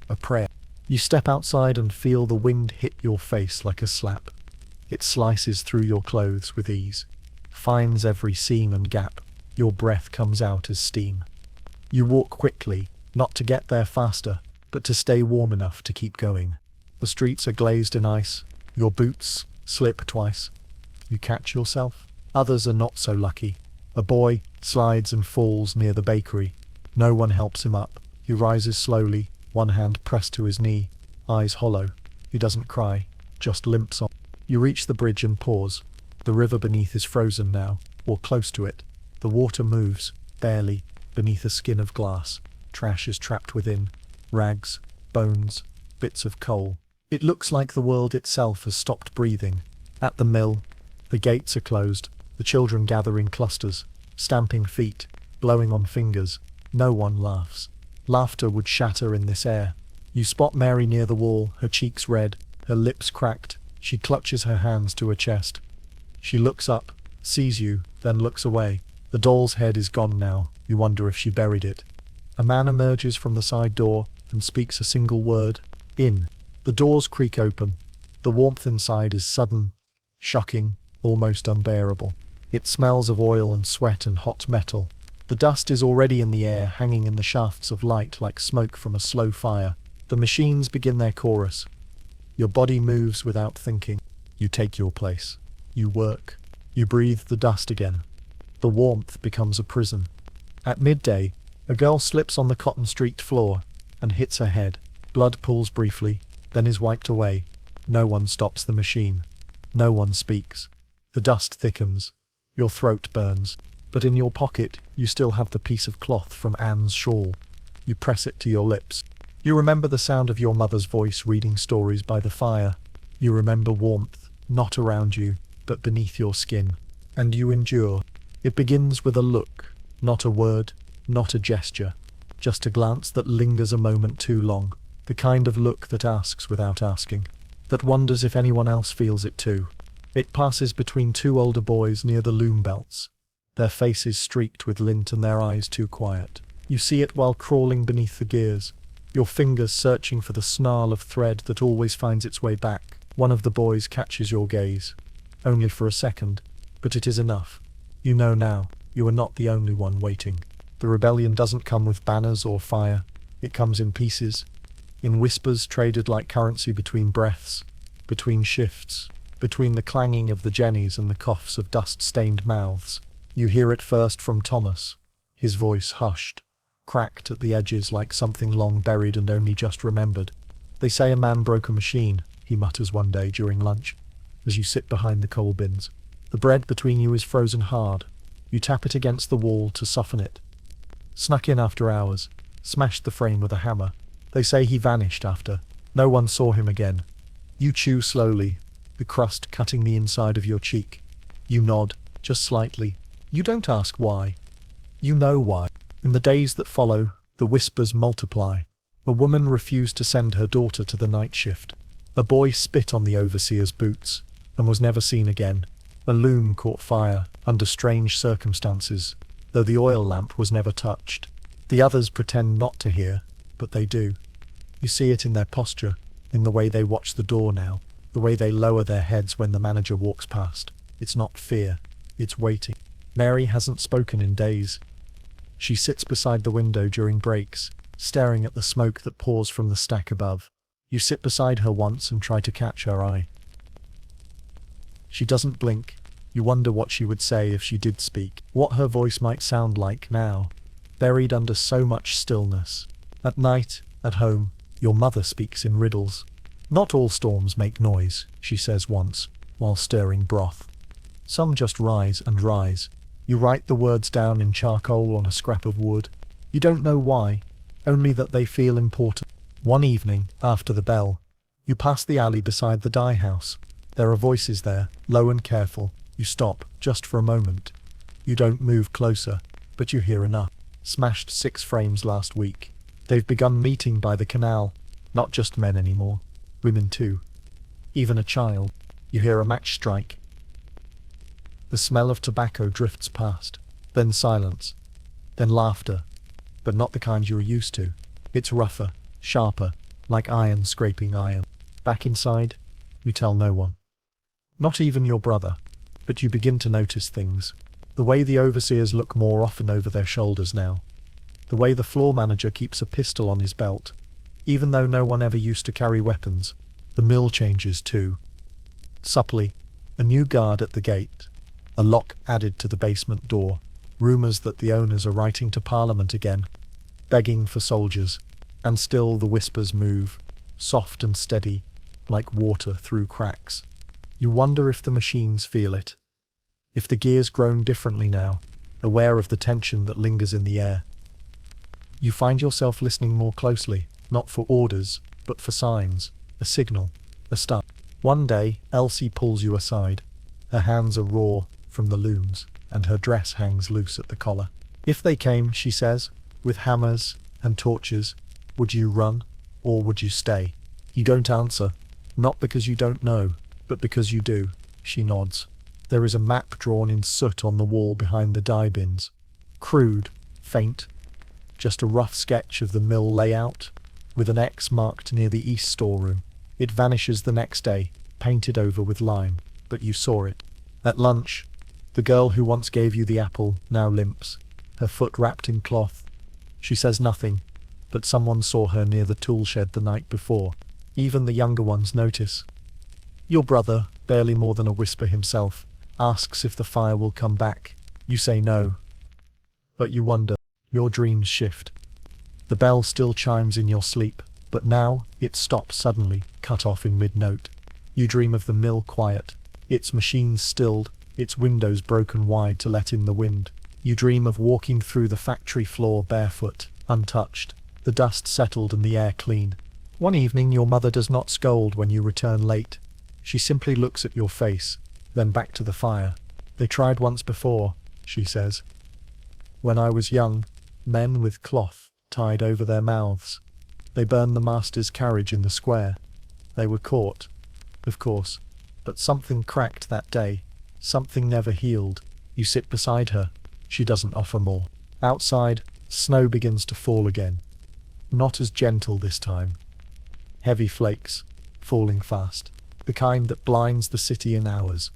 A prayer. You step outside and feel the wind hit your face like a slap. It slices through your clothes with ease, finds every seam and gap. Your breath comes out as steam. You walk quickly, not to get there faster, but to stay warm enough to keep going. The streets are glazed in ice. Your boots slip twice. You catch yourself. Others are not so lucky. A boy slides and falls near the bakery. No one helps him up. He rises slowly, one hand pressed to his knee, eyes hollow. He doesn't cry, just limps on. You reach the bridge and pause. The river beneath is frozen now, or close to it. The water moves, barely, beneath a skin of glass. Trash is trapped within. Rags, bones, bits of coal. It looks like the world itself has stopped breathing. At the mill, the gates are closed. The children gather in clusters, stamping feet, blowing on fingers. No one laughs. Laughter would shatter in this air. You spot Mary near the wall, her cheeks red, her lips cracked. She clutches her hands to her chest. She looks up, sees you, then looks away. The doll's head is gone now. You wonder if she buried it. A man emerges from the side door and speaks a single word. In. The doors creak open. The warmth inside is sudden, shocking, almost unbearable. It smells of oil and sweat and hot metal. The dust is already in the air, hanging in the shafts of light like smoke from a slow fire. The machines begin their chorus. Your body moves without thinking. You take your place. You work. You breathe the dust again. The warmth becomes a prison. At midday, a girl slips on the cotton streaked floor and hits her head. Blood pools briefly, then is wiped away. No one stops the machine. No one speaks. The dust thickens. Your throat burns. But in your pocket, you still have the piece of cloth from Anne's shawl. You press it to your lips. You remember the sound of your mother's voice reading stories by the fire. You remember warmth, not around you, but beneath your skin. And you endure. It begins with a look, not a word, not a gesture, just a glance that lingers a moment too long. The kind of look that asks without asking, that wonders if anyone else feels it too. It passes between two older boys near the loom belts, their faces streaked with lint and their eyes too quiet. You see it while crawling beneath the gears, your fingers searching for the snarl of thread that always finds its way back. One of the boys catches your gaze, only for a second, but it is enough. You know now, you are not the only one waiting. The rebellion doesn't come with banners or fire, it comes in pieces, in whispers traded like currency between breaths, between shifts, between the clanging of the jennies and the coughs of dust-stained mouths. You hear it first from Thomas, his voice hushed, cracked at the edges like something long buried and only just remembered. They say a man broke a machine, he mutters one day during lunch, as you sit behind the coal bins. The bread between you is frozen hard. You tap it against the wall to soften it. Snuck in after hours, smashed the frame with a hammer. They say he vanished after. No one saw him again. You chew slowly, the crust cutting the inside of your cheek. You nod, just slightly. You don't ask why. You know why. In the days that follow, the whispers multiply. A woman refused to send her daughter to the night shift. A boy spit on the overseer's boots, and was never seen again. A loom caught fire, under strange circumstances, though the oil lamp was never touched. The others pretend not to hear, but they do. You see it in their posture, in the way they watch the door now, the way they lower their heads when the manager walks past. It's not fear, it's waiting. Mary hasn't spoken in days. She sits beside the window during breaks, staring at the smoke that pours from the stack above. You sit beside her once and try to catch her eye. She doesn't blink. You wonder what she would say if she did speak, what her voice might sound like now, buried under so much stillness. At night, at home, your mother speaks in riddles. Not all storms make noise, she says once, while stirring broth. Some just rise and rise. You write the words down in charcoal on a scrap of wood. You don't know why, only that they feel important. One evening, after the bell, you pass the alley beside the dye house. There are voices there, low and careful. You stop, just for a moment. You don't move closer, but you hear enough. Smashed 6 frames last week. They've begun meeting by the canal. Not just men anymore. Women too. Even a child. You hear a match strike. The smell of tobacco drifts past. Then silence. Then laughter. But not the kind you're used to. It's rougher, sharper, like iron scraping iron. Back inside, you tell no one. Not even your brother. But you begin to notice things. The way the overseers look more often over their shoulders now. The way the floor manager keeps a pistol on his belt. Even though no one ever used to carry weapons. The mill changes too. Supply, a new guard at the gate. A lock added to the basement door. Rumours that the owners are writing to Parliament again. Begging for soldiers. And still the whispers move. Soft and steady, like water through cracks. You wonder if the machines feel it. If the gears groan differently now, aware of the tension that lingers in the air. You find yourself listening more closely, not for orders, but for signs, a signal, a start. One day, Elsie pulls you aside. Her hands are raw from the looms, and her dress hangs loose at the collar. If they came, she says, with hammers and torches, would you run, or would you stay? You don't answer, not because you don't know, but because you do. She nods. There is a map drawn in soot on the wall behind the dye bins. Crude, faint, just a rough sketch of the mill layout, with an X marked near the east storeroom. It vanishes the next day, painted over with lime, but you saw it. At lunch, the girl who once gave you the apple now limps, her foot wrapped in cloth. She says nothing, but someone saw her near the tool shed the night before. Even the younger ones notice. Your brother, barely more than a whisper himself, asks if the fire will come back. You say no. But you wonder. Your dreams shift. The bell still chimes in your sleep, but now it stops suddenly, cut off in mid-note. You dream of the mill quiet, its machines stilled, its windows broken wide to let in the wind. You dream of walking through the factory floor barefoot, untouched, the dust settled and the air clean. One evening your mother does not scold when you return late. She simply looks at your face, then back to the fire. They tried once before, she says. When I was young, men with cloth tied over their mouths. They burned the master's carriage in the square. They were caught, of course. But something cracked that day. Something never healed. You sit beside her. She doesn't offer more. Outside, snow begins to fall again. Not as gentle this time. Heavy flakes, falling fast. The kind that blinds the city in hours.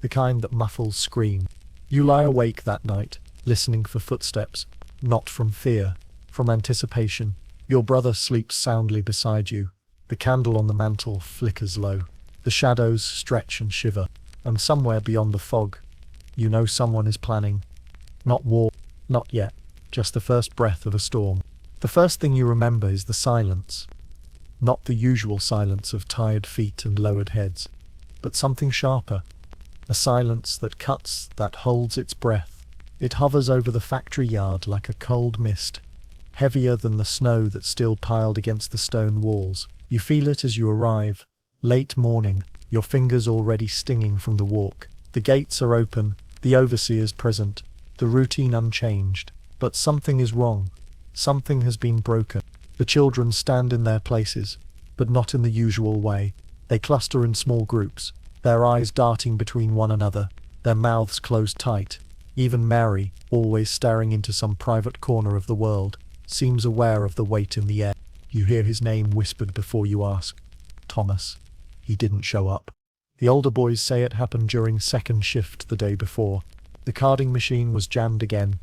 The kind that muffles scream. You lie awake that night, listening for footsteps. Not from fear, from anticipation. Your brother sleeps soundly beside you. The candle on the mantel flickers low. The shadows stretch and shiver. And somewhere beyond the fog, you know someone is planning. Not war, not yet. Just the first breath of a storm. The first thing you remember is the silence. Not the usual silence of tired feet and lowered heads, but something sharper. A silence that cuts, that holds its breath. It hovers over the factory yard like a cold mist, heavier than the snow that still piled against the stone walls. You feel it as you arrive, late morning, your fingers already stinging from the walk. The gates are open, the overseers present, the routine unchanged. But something is wrong. Something has been broken. The children stand in their places, but not in the usual way. They cluster in small groups, their eyes darting between one another, their mouths closed tight. Even Mary, always staring into some private corner of the world, seems aware of the weight in the air. You hear his name whispered before you ask. Thomas. He didn't show up. The older boys say it happened during second shift the day before. The carding machine was jammed again,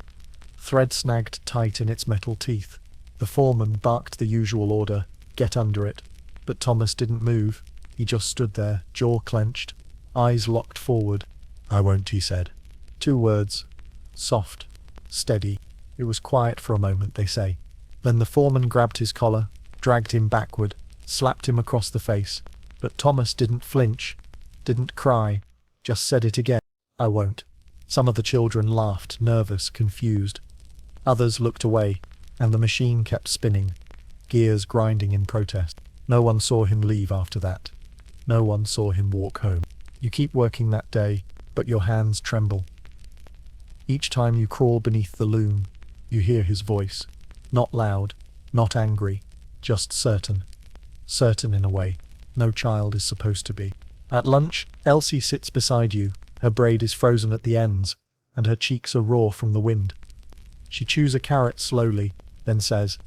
thread snagged tight in its metal teeth. The foreman barked the usual order, get under it. But Thomas didn't move. He just stood there, jaw clenched, eyes locked forward. I won't, he said. 2 words. Soft. Steady. It was quiet for a moment, they say. Then the foreman grabbed his collar, dragged him backward, slapped him across the face. But Thomas didn't flinch, didn't cry, just said it again. I won't. Some of the children laughed, nervous, confused. Others looked away, and the machine kept spinning, gears grinding in protest. No one saw him leave after that. No one saw him walk home. You keep working that day, but your hands tremble. Each time you crawl beneath the loom, you hear his voice. Not loud, not angry, just certain. Certain in a way no child is supposed to be. At lunch, Elsie sits beside you. Her braid is frozen at the ends, and her cheeks are raw from the wind. She chews a carrot slowly, then says,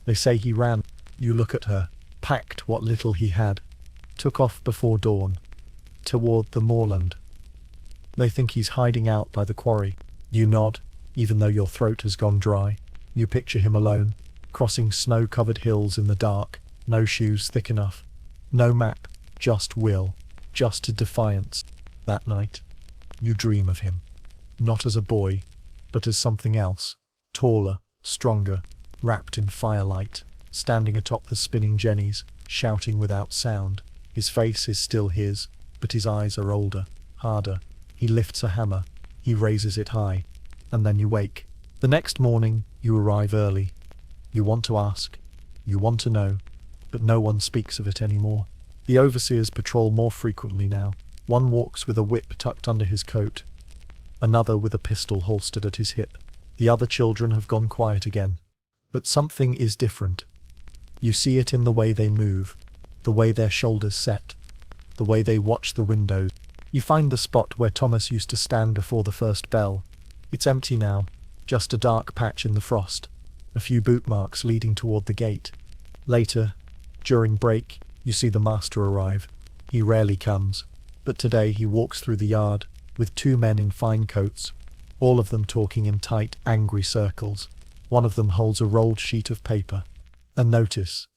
they say he ran. You look at her, packed what little he had. Took off before dawn, toward the moorland. They think he's hiding out by the quarry. You nod, even though your throat has gone dry. You picture him alone, crossing snow-covered hills in the dark, no shoes thick enough. No map, just will, just defiance. That night, you dream of him. Not as a boy, but as something else. Taller, stronger, wrapped in firelight, standing atop the spinning jennies, shouting without sound. His face is still his, but his eyes are older, harder. He lifts a hammer, he raises it high, and then you wake. The next morning, you arrive early. You want to ask, you want to know, but no one speaks of it anymore. The overseers patrol more frequently now. One walks with a whip tucked under his coat, another with a pistol holstered at his hip. The other children have gone quiet again. But something is different. You see it in the way they move, the way their shoulders set, the way they watch the windows. You find the spot where Thomas used to stand before the first bell. It's empty now, just a dark patch in the frost, a few boot marks leading toward the gate. Later, during break, you see the master arrive. He rarely comes, but today he walks through the yard with 2 men in fine coats, all of them talking in tight, angry circles. One of them holds a rolled sheet of paper. A notice,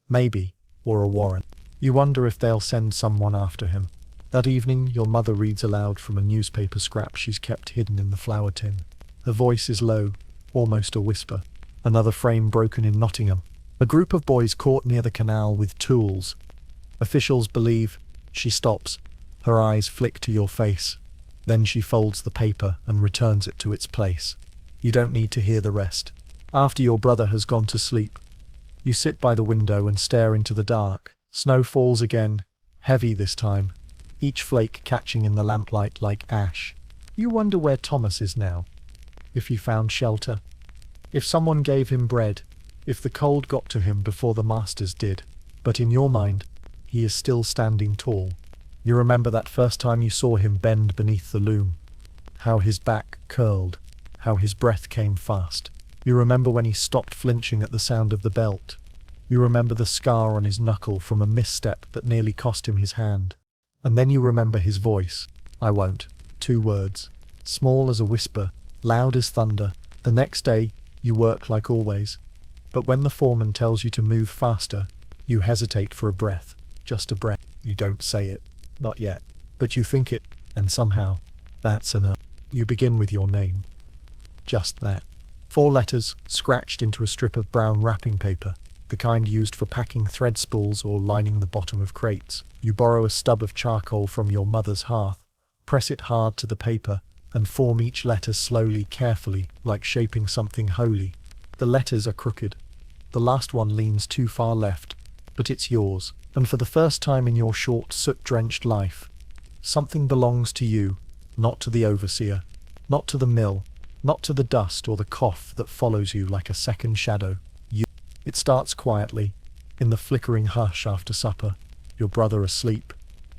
maybe, or a warrant. You wonder if they'll send someone after him. That evening, your mother reads aloud from a newspaper scrap she's kept hidden in the flour tin. Her voice is low, almost a whisper. Another frame broken in Nottingham. A group of boys caught near the canal with tools. Officials believe. She stops. Her eyes flick to your face. Then she folds the paper and returns it to its place. You don't need to hear the rest. After your brother has gone to sleep, you sit by the window and stare into the dark. Snow falls again, heavy this time, each flake catching in the lamplight like ash. You wonder where Thomas is now. If he found shelter. If someone gave him bread. if the cold got to him before the masters did. But in your mind, he is still standing tall. You remember that first time you saw him bend beneath the loom. How his back curled. How his breath came fast. You remember when he stopped flinching at the sound of the belt. You remember the scar on his knuckle from a misstep that nearly cost him his hand. And then you remember his voice. I won't. 2 words. Small as a whisper, loud as thunder. The next day, you work like always. But when the foreman tells you to move faster, you hesitate for a breath. Just a breath. You don't say it. Not yet. But you think it, and somehow, that's enough. You begin with your name. Just that. 4 letters, scratched into a strip of brown wrapping paper, the kind used for packing thread spools or lining the bottom of crates. You borrow a stub of charcoal from your mother's hearth, press it hard to the paper, and form each letter slowly, carefully, like shaping something holy. The letters are crooked. The last one leans too far left, but it's yours, and for the first time in your short, soot-drenched life, something belongs to you, not to the overseer, not to the mill, not to the dust or the cough that follows you like a second shadow. It starts quietly, in the flickering hush after supper, your brother asleep,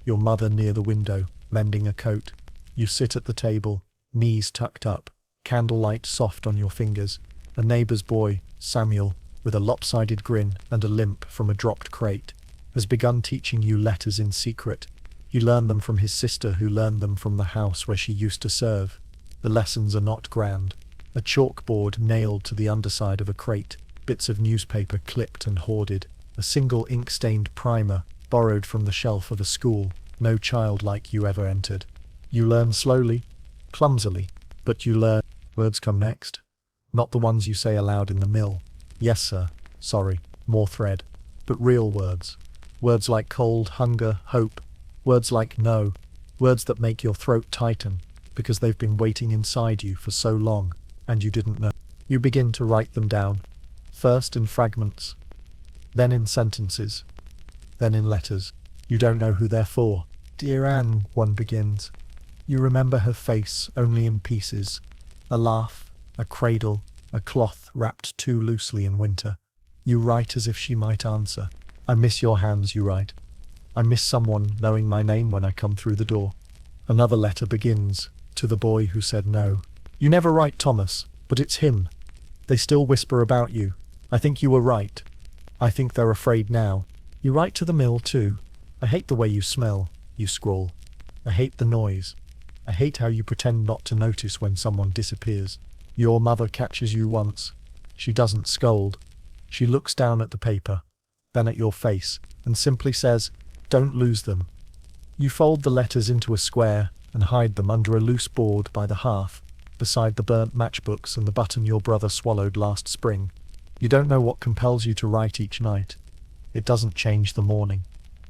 your mother near the window, mending a coat. You sit at the table, knees tucked up, candlelight soft on your fingers. A neighbor's boy, Samuel, with a lopsided grin and a limp from a dropped crate, has begun teaching you letters in secret. You learn them from his sister who learned them from the house where she used to serve. The lessons are not grand. A chalkboard nailed to the underside of a crate, bits of newspaper clipped and hoarded, a single ink-stained primer borrowed from the shelf of a school no child like you ever entered. You learn slowly, clumsily, but you learn. Words come next. Not the ones you say aloud in the mill. Yes, sir. Sorry. More thread. But real words. Words like cold, hunger, hope. Words like no. Words that make your throat tighten, because they've been waiting inside you for so long, and you didn't know. You begin to write them down. First in fragments, then in sentences, then in letters. You don't know who they're for. Dear Anne, one begins. You remember her face only in pieces. A laugh, a cradle, a cloth wrapped too loosely in winter. You write as if she might answer. I miss your hands, you write. I miss someone knowing my name when I come through the door. Another letter begins, to the boy who said no. You never write Thomas, but it's him. They still whisper about you. I think you were right. I think they're afraid now. You write to the mill too. I hate the way you smell, you scrawl. I hate the noise. I hate how you pretend not to notice when someone disappears. Your mother catches you once. She doesn't scold. She looks down at the paper, then at your face, and simply says, don't lose them. You fold the letters into a square and hide them under a loose board by the hearth, beside the burnt matchbooks and the button your brother swallowed last spring. You don't know what compels you to write each night. It doesn't change the morning.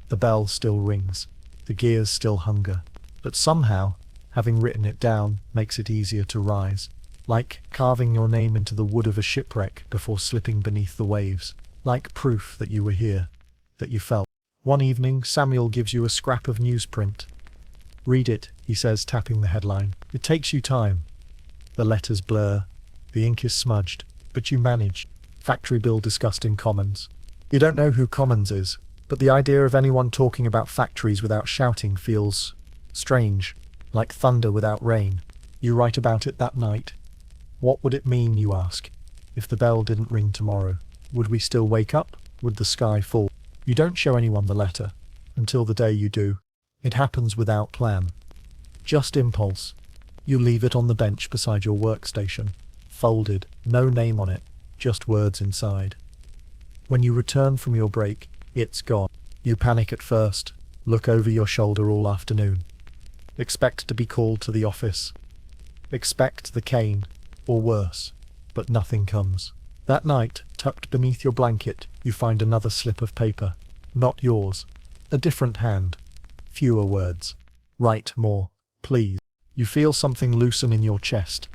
The bell still rings. The gears still hunger. But somehow, having written it down makes it easier to rise. Like carving your name into the wood of a shipwreck before slipping beneath the waves. Like proof that you were here, that you felt. One evening, Samuel gives you a scrap of newsprint. Read it, he says, tapping the headline. It takes you time. The letters blur. The ink is smudged. But you manage. Factory bill discussed in Commons. You don't know who Commons is, but the idea of anyone talking about factories without shouting feels strange, like thunder without rain. You write about it that night. What would it mean, you ask, if the bell didn't ring tomorrow? Would we still wake up? Would the sky fall? You don't show anyone the letter, until the day you do. It happens without plan. Just impulse. You leave it on the bench beside your workstation, folded, no name on it, just words inside. When you return from your break, it's gone. You panic at first, look over your shoulder all afternoon. Expect to be called to the office. Expect the cane, or worse, but nothing comes. That night, tucked beneath your blanket, you find another slip of paper. Not yours. A different hand. Fewer words. Write more, please. You feel something loosen in your chest.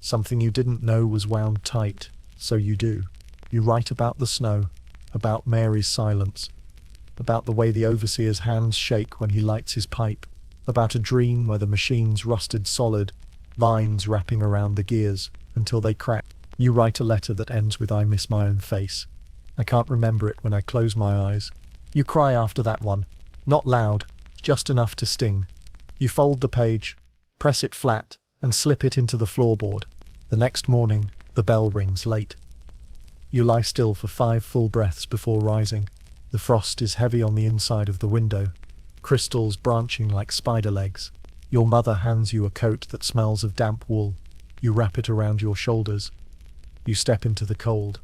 Something you didn't know was wound tight, so you do. You write about the snow, about Mary's silence, about the way the overseer's hands shake when he lights his pipe, about a dream where the machines rusted solid, vines wrapping around the gears until they cracked. You write a letter that ends with "I miss my own face. I can't remember it when I close my eyes." You cry after that one. Not loud, just enough to sting. You fold the page, press it flat, and slip it into the floorboard. The next morning, the bell rings late. You lie still for 5 full breaths before rising. The frost is heavy on the inside of the window, crystals branching like spider legs. Your mother hands you a coat that smells of damp wool. You wrap it around your shoulders. You step into the cold.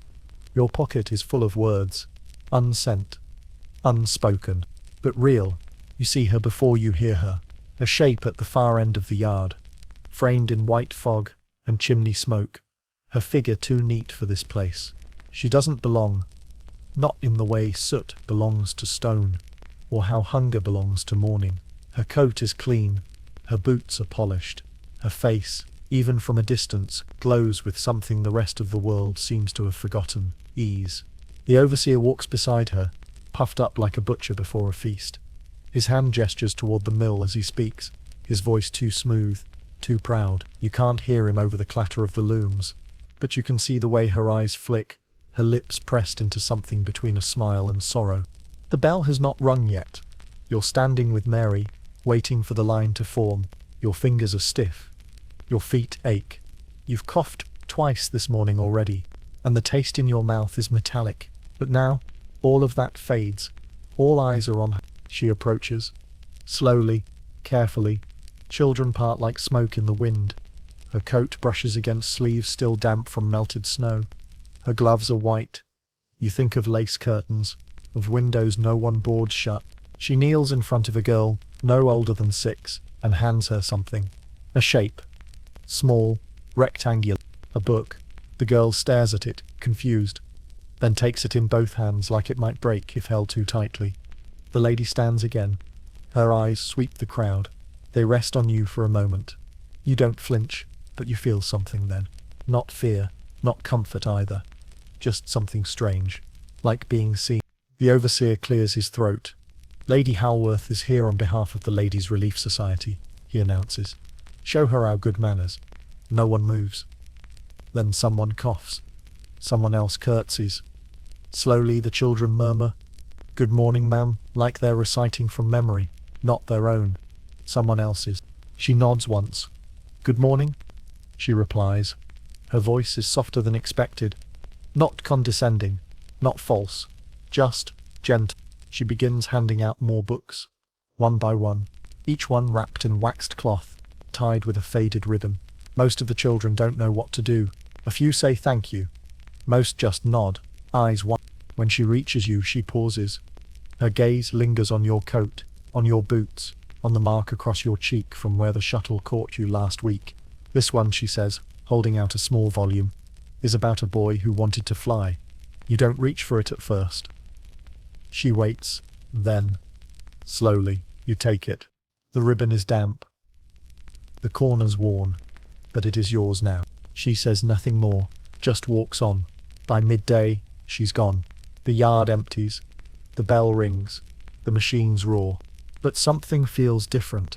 Your pocket is full of words, unsent, unspoken, but real. You see her before you hear her, a shape at the far end of the yard, framed in white fog and chimney smoke, her figure too neat for this place. She doesn't belong, not in the way soot belongs to stone, or how hunger belongs to morning. Her coat is clean, her boots are polished, her face, even from a distance, glows with something the rest of the world seems to have forgotten: ease. The overseer walks beside her, puffed up like a butcher before a feast. His hand gestures toward the mill as he speaks, his voice too smooth, too proud. You can't hear him over the clatter of the looms, but you can see the way her eyes flick, her lips pressed into something between a smile and sorrow. The bell has not rung yet. You're standing with Mary, waiting for the line to form. Your fingers are stiff. Your feet ache. You've coughed twice this morning already, and the taste in your mouth is metallic. But now, all of that fades. All eyes are on her. She approaches. Slowly, carefully. Children part like smoke in the wind. Her coat brushes against sleeves still damp from melted snow. Her gloves are white. You think of lace curtains, of windows no one boards shut. She kneels in front of a girl, no older than 6, and hands her something. A shape. Small, rectangular. A book. The girl stares at it, confused, then takes it in both hands like it might break if held too tightly. The lady stands again. Her eyes sweep the crowd. They rest on you for a moment. You don't flinch, but you feel something then. Not fear, not comfort either. Just something strange, like being seen. The overseer clears his throat. "Lady Howworth is here on behalf of the Ladies' Relief Society," he announces. "Show her our good manners." No one moves. Then someone coughs. Someone else curtsies. Slowly the children murmur, "Good morning, ma'am," like they're reciting from memory, not their own, someone else's. She nods once. "Good morning," she replies. Her voice is softer than expected, not condescending, not false, just gentle. She begins handing out more books, one by one, each one wrapped in waxed cloth, tied with a faded ribbon. Most of the children don't know what to do. A few say thank you. Most just nod, eyes wide. When she reaches you, she pauses. Her gaze lingers on your coat, on your boots, on the mark across your cheek from where the shuttle caught you last week. "This one," she says, holding out a small volume, "is about a boy who wanted to fly. You don't reach for it at first." She waits, then, slowly, you take it. The ribbon is damp. The corner's worn, but it is yours now. She says nothing more, just walks on. By midday, she's gone. The yard empties. The bell rings. The machines roar. But something feels different.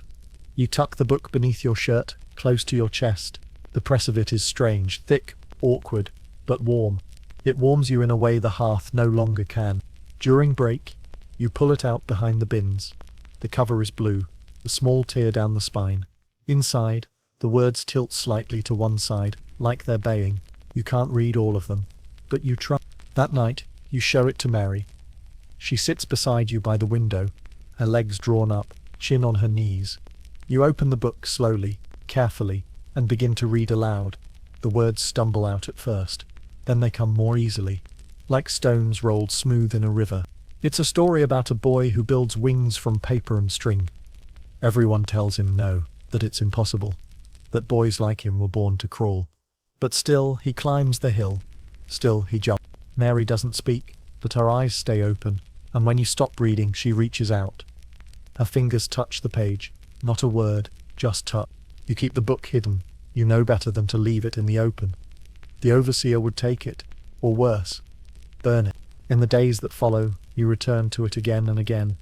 You tuck the book beneath your shirt, close to your chest. The press of it is strange, thick, awkward, but warm. It warms you in a way the hearth no longer can. During break, you pull it out behind the bins. The cover is blue, a small tear down the spine. Inside, the words tilt slightly to one side, like they're baying. You can't read all of them, but you try. That night, you show it to Mary. She sits beside you by the window, her legs drawn up, chin on her knees. You open the book slowly, carefully, and begin to read aloud. The words stumble out at first, then they come more easily, like stones rolled smooth in a river. It's a story about a boy who builds wings from paper and string. Everyone tells him no, that it's impossible, that boys like him were born to crawl. But still he climbs the hill, still he jumps. Mary doesn't speak, but her eyes stay open, and when you stop reading she reaches out. Her fingers touch the page, not a word, just touch. You keep the book hidden, you know better than to leave it in the open. The overseer would take it, or worse, burn it. In the days that follow, you return to it again and again.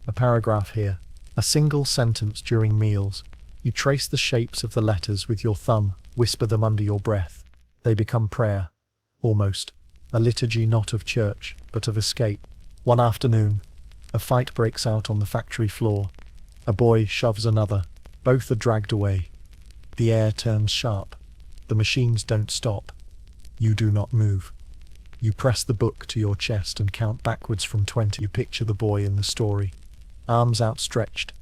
A paragraph here, a single sentence during meals. You trace the shapes of the letters with your thumb, whisper them under your breath. They become prayer, almost. A liturgy not of church, but of escape. One afternoon, a fight breaks out on the factory floor. A boy shoves another. Both are dragged away. The air turns sharp. The machines don't stop. You do not move. You press the book to your chest and count backwards from 20. You picture the boy in the story. Arms outstretched.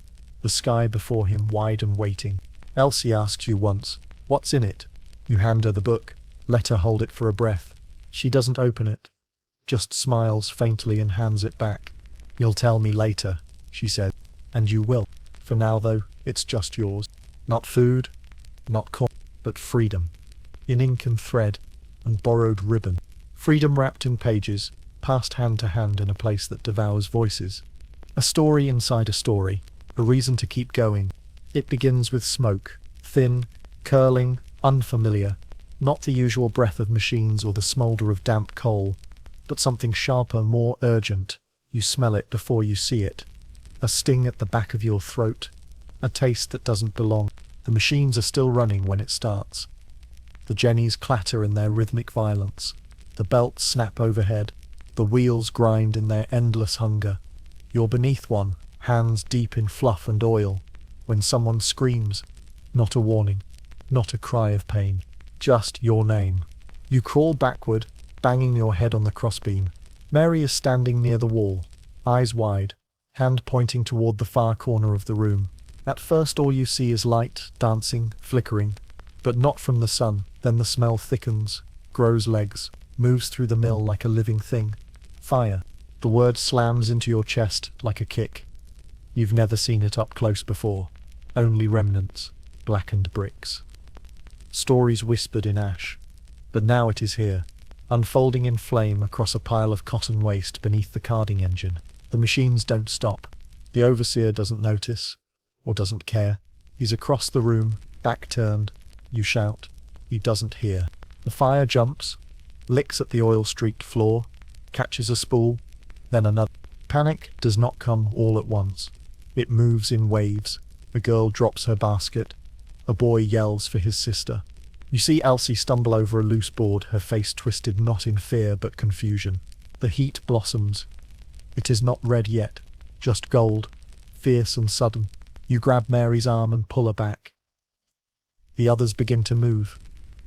The sky before him wide and waiting. Elsie asks you once, "What's in it?" You hand her the book. Let her hold it for a breath. She doesn't open it. Just smiles faintly and hands it back. "You'll tell me later," she said. And you will. For now, though, it's just yours. Not food, not coin, but freedom. In ink and thread, and borrowed ribbon. Freedom wrapped in pages, passed hand to hand in a place that devours voices. A story inside a story, a reason to keep going. It begins with smoke, thin, curling, unfamiliar. Not the usual breath of machines or the smoulder of damp coal, but something sharper, more urgent. You smell it before you see it. A sting at the back of your throat. A taste that doesn't belong. The machines are still running when it starts. The jennies clatter in their rhythmic violence. The belts snap overhead. The wheels grind in their endless hunger. You're beneath one, hands deep in fluff and oil, when someone screams. Not a warning. Not a cry of pain. Just your name. You crawl backward, banging your head on the crossbeam. Mary is standing near the wall, eyes wide, hand pointing toward the far corner of the room. At first all you see is light, dancing, flickering, but not from the sun. Then the smell thickens, grows legs, moves through the mill like a living thing. Fire. The word slams into your chest like a kick. You've never seen it up close before. Only remnants, blackened bricks. Stories whispered in ash. But now it is here, unfolding in flame across a pile of cotton waste beneath the carding engine. The machines don't stop. The overseer doesn't notice, or doesn't care. He's across the room, back turned. You shout. He doesn't hear. The fire jumps, licks at the oil-streaked floor, catches a spool, then another. Panic does not come all at once. It moves in waves. A girl drops her basket. A boy yells for his sister. You see Elsie stumble over a loose board, her face twisted not in fear but confusion. The heat blossoms. It is not red yet, just gold, fierce and sudden. You grab Mary's arm and pull her back. The others begin to move,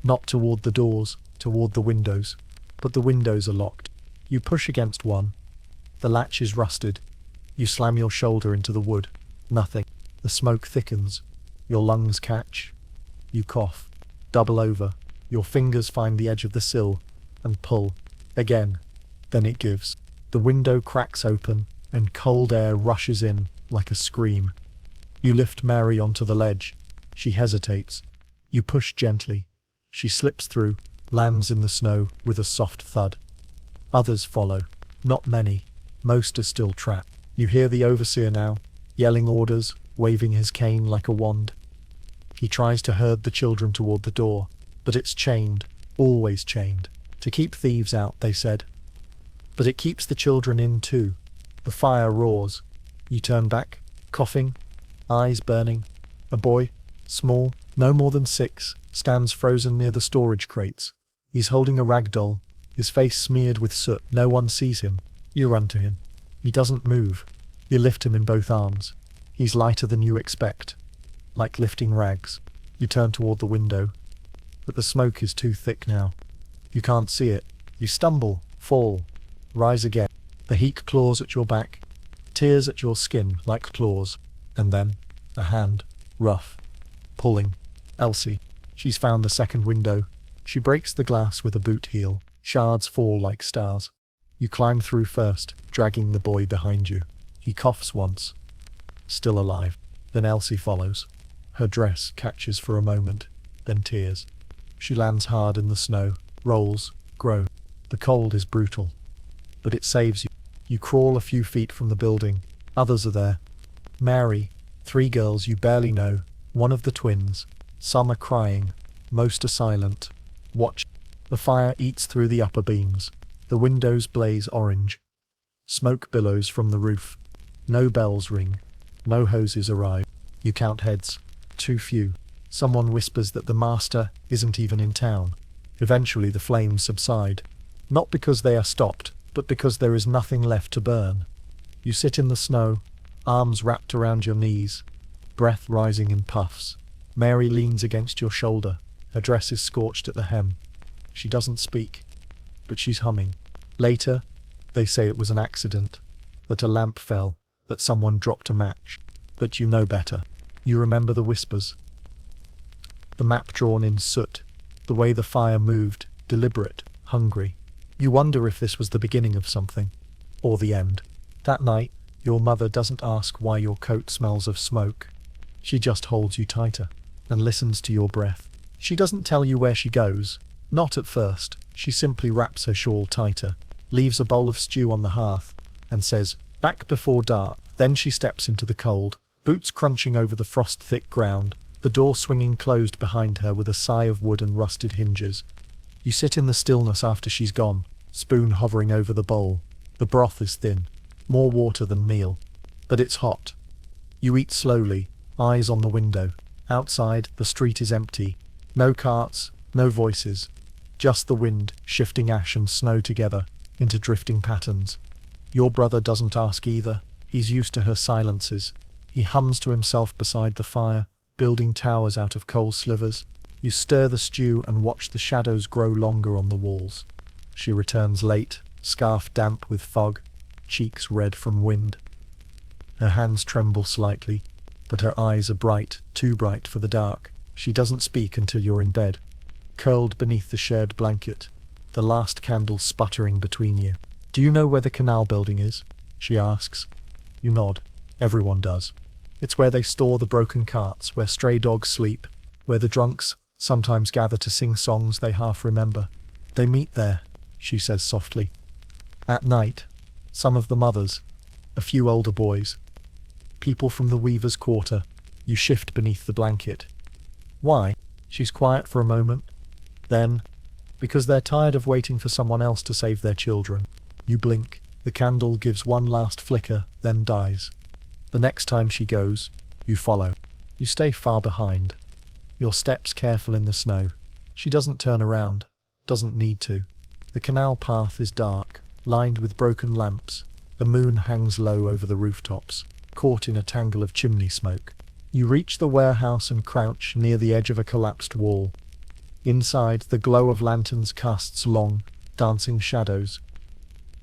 not toward the doors, toward the windows. But the windows are locked. You push against one. The latch is rusted. You slam your shoulder into the wood. Nothing. The smoke thickens. Your lungs catch. You cough. Double over. Your fingers find the edge of the sill and pull. Again. Then it gives. The window cracks open and cold air rushes in like a scream. You lift Mary onto the ledge. She hesitates. You push gently. She slips through, lands in the snow with a soft thud. Others follow. Not many. Most are still trapped. You hear the overseer now, yelling orders, waving his cane like a wand. He tries to herd the children toward the door, but it's chained, always chained. To keep thieves out, they said. But it keeps the children in too. The fire roars. You turn back, coughing, eyes burning. A boy, small, no more than 6, stands frozen near the storage crates. He's holding a rag doll, his face smeared with soot. No one sees him. You run to him. He doesn't move. You lift him in both arms. He's lighter than you expect, like lifting rags. You turn toward the window, but the smoke is too thick now. You can't see it. You stumble, fall, rise again. The heat claws at your back, tears at your skin like claws, and then a hand, rough, pulling. Elsie. She's found the second window. She breaks the glass with a boot heel. Shards fall like stars. You climb through first, dragging the boy behind you. He coughs once. Still alive. Then Elsie follows. Her dress catches for a moment, then tears. She lands hard in the snow, rolls, groans. The cold is brutal, but it saves you. You crawl a few feet from the building. Others are there. Mary, 3 girls you barely know, one of the twins. Some are crying, most are silent. Watch. The fire eats through the upper beams. The windows blaze orange. Smoke billows from the roof. No bells ring. No hoses arrive. You count heads. Too few. Someone whispers that the master isn't even in town. Eventually the flames subside. Not because they are stopped, but because there is nothing left to burn. You sit in the snow, arms wrapped around your knees, breath rising in puffs. Mary leans against your shoulder. Her dress is scorched at the hem. She doesn't speak, but she's humming. Later, they say it was an accident, that a lamp fell, that someone dropped a match. But you know better. You remember the whispers. The map drawn in soot, the way the fire moved, deliberate, hungry. You wonder if this was the beginning of something, or the end. That night, your mother doesn't ask why your coat smells of smoke. She just holds you tighter, and listens to your breath. She doesn't tell you where she goes. Not at first. She simply wraps her shawl tighter, leaves a bowl of stew on the hearth, and says, "Back before dark." Then she steps into the cold, boots crunching over the frost-thick ground, the door swinging closed behind her with a sigh of wood and rusted hinges. You sit in the stillness after she's gone, spoon hovering over the bowl. The broth is thin, more water than meal, but it's hot. You eat slowly, eyes on the window. Outside, the street is empty. No carts, no voices. Just the wind, shifting ash and snow together, into drifting patterns. Your brother doesn't ask either. He's used to her silences. He hums to himself beside the fire, building towers out of coal slivers. You stir the stew and watch the shadows grow longer on the walls. She returns late, scarf damp with fog, cheeks red from wind. Her hands tremble slightly, but her eyes are bright, too bright for the dark. She doesn't speak until you're in bed, curled beneath the shared blanket, the last candle sputtering between you. "Do you know where the canal building is?" she asks. You nod. Everyone does. It's where they store the broken carts, where stray dogs sleep, where the drunks sometimes gather to sing songs they half remember. They meet there, she says softly. At night, some of the mothers, a few older boys, people from the weaver's quarter. You shift beneath the blanket. Why? She's quiet for a moment. Then, because they're tired of waiting for someone else to save their children. You blink. The candle gives one last flicker, then dies. The next time she goes, you follow. You stay far behind, your steps careful in the snow. She doesn't turn around, doesn't need to. The canal path is dark, lined with broken lamps. The moon hangs low over the rooftops, caught in a tangle of chimney smoke. You reach the warehouse and crouch near the edge of a collapsed wall. Inside, the glow of lanterns casts long, dancing shadows.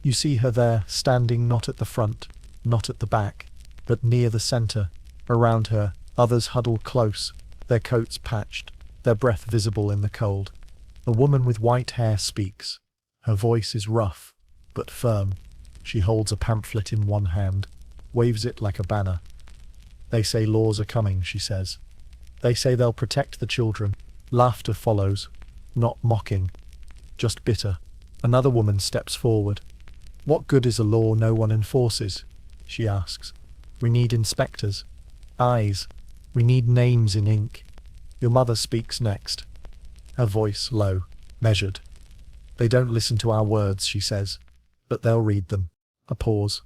You see her there, standing not at the front, not at the back, but near the center. Around her, others huddle close, their coats patched, their breath visible in the cold. A woman with white hair speaks. Her voice is rough, but firm. She holds a pamphlet in one hand, waves it like a banner. They say laws are coming, she says. They say they'll protect the children. Laughter follows, not mocking, just bitter. Another woman steps forward. What good is a law no one enforces? She asks. We need inspectors. Eyes. We need names in ink. Your mother speaks next. Her voice low, measured. They don't listen to our words, she says, but they'll read them. A pause.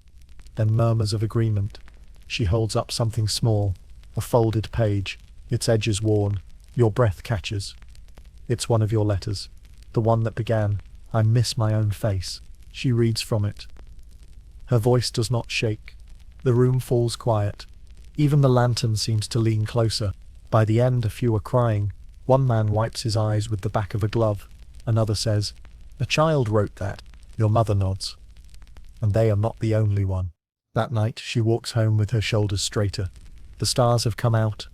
Then murmurs of agreement. She holds up something small, a folded page, its edges worn. Your breath catches. It's one of your letters. The one that began, "I miss my own face." She reads from it. Her voice does not shake. The room falls quiet. Even the lantern seems to lean closer. By the end, a few are crying. One man wipes his eyes with the back of a glove. Another says, "A child wrote that." Your mother nods. And they are not the only one. That night, she walks home with her shoulders straighter. The stars have come out,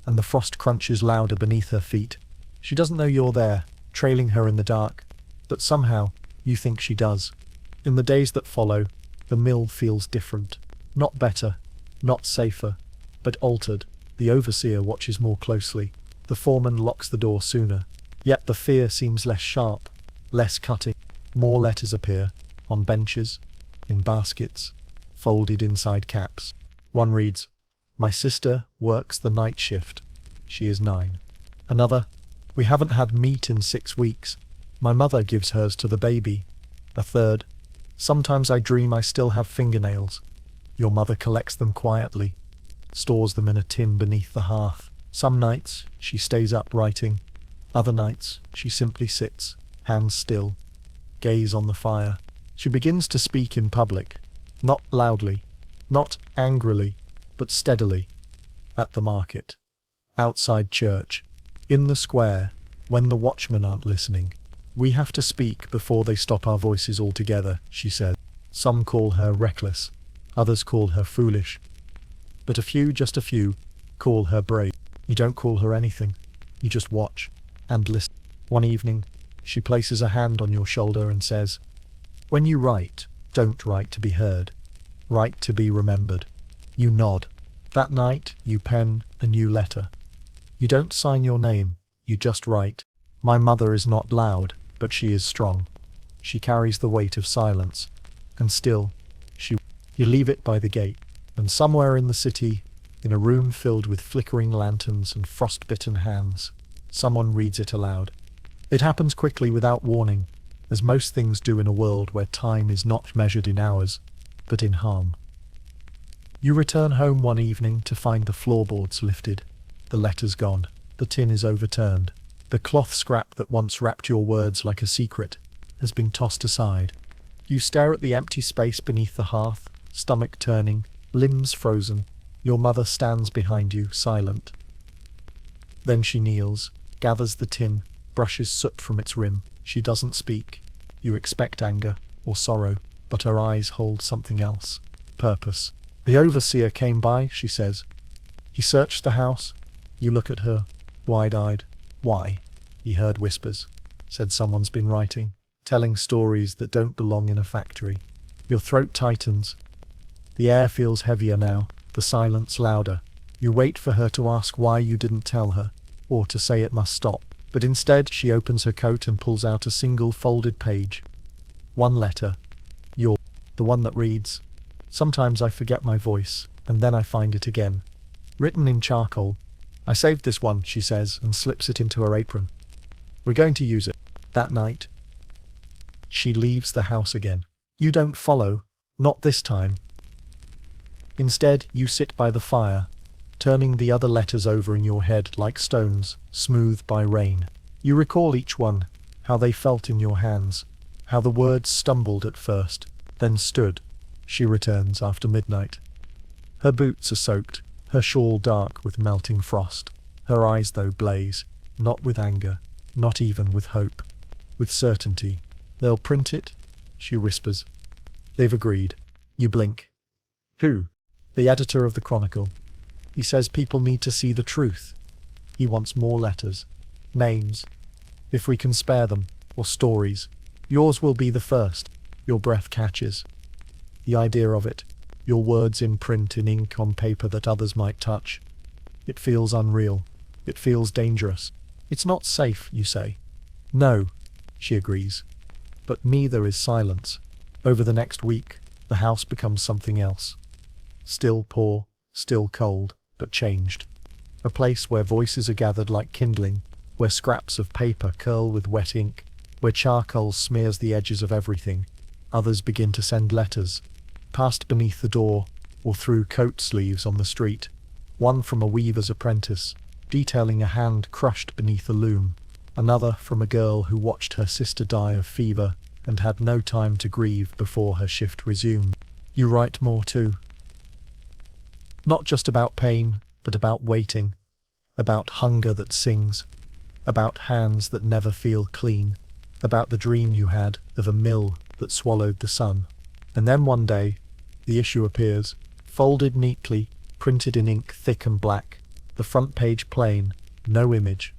and the frost crunches louder beneath her feet. She doesn't know you're there, trailing her in the dark, but somehow, you think she does. In the days that follow, the mill feels different. Not better, not safer, but altered. The overseer watches more closely. The foreman locks the door sooner. Yet the fear seems less sharp, less cutting. More letters appear, on benches, in baskets, folded inside caps. One reads, "My sister works the night shift. She is 9. Another, "We haven't had meat in 6 weeks. My mother gives hers to the baby." A third, "Sometimes I dream I still have fingernails." Your mother collects them quietly, stores them in a tin beneath the hearth. Some nights, she stays up writing. Other nights, she simply sits, Hands still, gaze on the fire. She begins to speak in public, not loudly, not angrily, but steadily. At the market, outside church, in the square, when the watchmen aren't listening. We have to speak before they stop our voices altogether, she said. Some call her reckless, others call her foolish. But a few, just a few, call her brave. You don't call her anything. You just watch and listen. One evening, she places a hand on your shoulder and says, "When you write, don't write to be heard. Write to be remembered." You nod. That night, you pen a new letter. You don't sign your name, you just write. My mother is not loud, but she is strong. She carries the weight of silence. And still, you leave it by the gate. And somewhere in the city, in a room filled with flickering lanterns and frostbitten hands, someone reads it aloud. It happens quickly without warning, as most things do in a world where time is not measured in hours, but in harm. You return home one evening to find the floorboards lifted, the letters gone, the tin is overturned. The cloth scrap that once wrapped your words like a secret has been tossed aside. You stare at the empty space beneath the hearth, stomach turning, limbs frozen. Your mother stands behind you, silent. Then she kneels, gathers the tin, brushes soot from its rim. She doesn't speak. You expect anger or sorrow, but her eyes hold something else. Purpose. The overseer came by, she says. He searched the house. You look at her, wide-eyed. Why? He heard whispers. Said someone's been writing, telling stories that don't belong in a factory. Your throat tightens. The air feels heavier now, the silence louder. You wait for her to ask why you didn't tell her, or to say it must stop. But instead, she opens her coat and pulls out a single folded page. One letter. The one that reads, "Sometimes I forget my voice, and then I find it again." Written in charcoal. "I saved this one," she says, and slips it into her apron. "We're going to use it." That night, she leaves the house again. You don't follow, not this time. Instead, you sit by the fire, turning the other letters over in your head like stones, smoothed by rain. You recall each one, how they felt in your hands, how the words stumbled at first, then stood. She returns after midnight. Her boots are soaked, her shawl dark with melting frost. Her eyes, though, blaze, not with anger, not even with hope, with certainty. "They'll print it," she whispers. "They've agreed." You blink. "Who?" "The editor of the Chronicle. He says people need to see the truth. He wants more letters, names, if we can spare them, or stories. Yours will be the first." Your breath catches. The idea of it, your words in print in ink on paper that others might touch. It feels unreal. It feels dangerous. "It's not safe," you say. "No," she agrees. But neither is silence. Over the next week, the house becomes something else. Still poor, still cold, but changed. A place where voices are gathered like kindling, where scraps of paper curl with wet ink, where charcoal smears the edges of everything. Others begin to send letters, passed beneath the door, or through coat sleeves on the street. One from a weaver's apprentice, detailing a hand crushed beneath a loom. Another from a girl who watched her sister die of fever and had no time to grieve before her shift resumed. You write more too. Not just about pain, but about waiting, about hunger that sings, about hands that never feel clean, about the dream you had of a mill that swallowed the sun. And then one day, the issue appears, folded neatly, printed in ink thick and black, the front page plain, no image,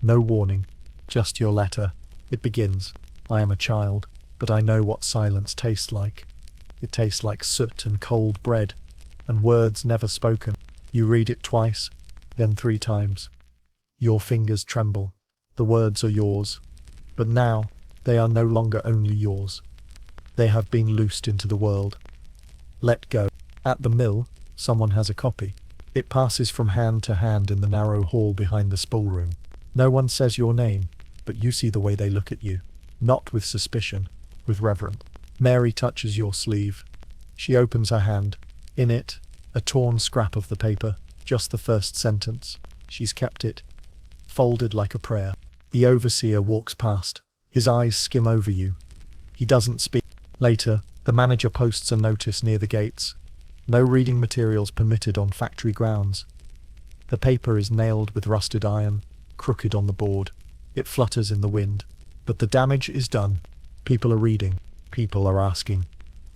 no warning, just your letter. It begins, "I am a child, but I know what silence tastes like. It tastes like soot and cold bread, and words never spoken." You read it twice, then 3 times. Your fingers tremble. The words are yours, but now they are no longer only yours. They have been loosed into the world. Let go. At the mill, someone has a copy. It passes from hand to hand in the narrow hall behind the spool room. No one says your name, but you see the way they look at you. Not with suspicion, with reverence. Mary touches your sleeve. She opens her hand. In it, a torn scrap of the paper, just the first sentence. She's kept it, folded like a prayer. The overseer walks past. His eyes skim over you. He doesn't speak. Later, the manager posts a notice near the gates. No reading materials permitted on factory grounds. The paper is nailed with rusted iron, crooked on the board. It flutters in the wind. But the damage is done. People are reading. People are asking.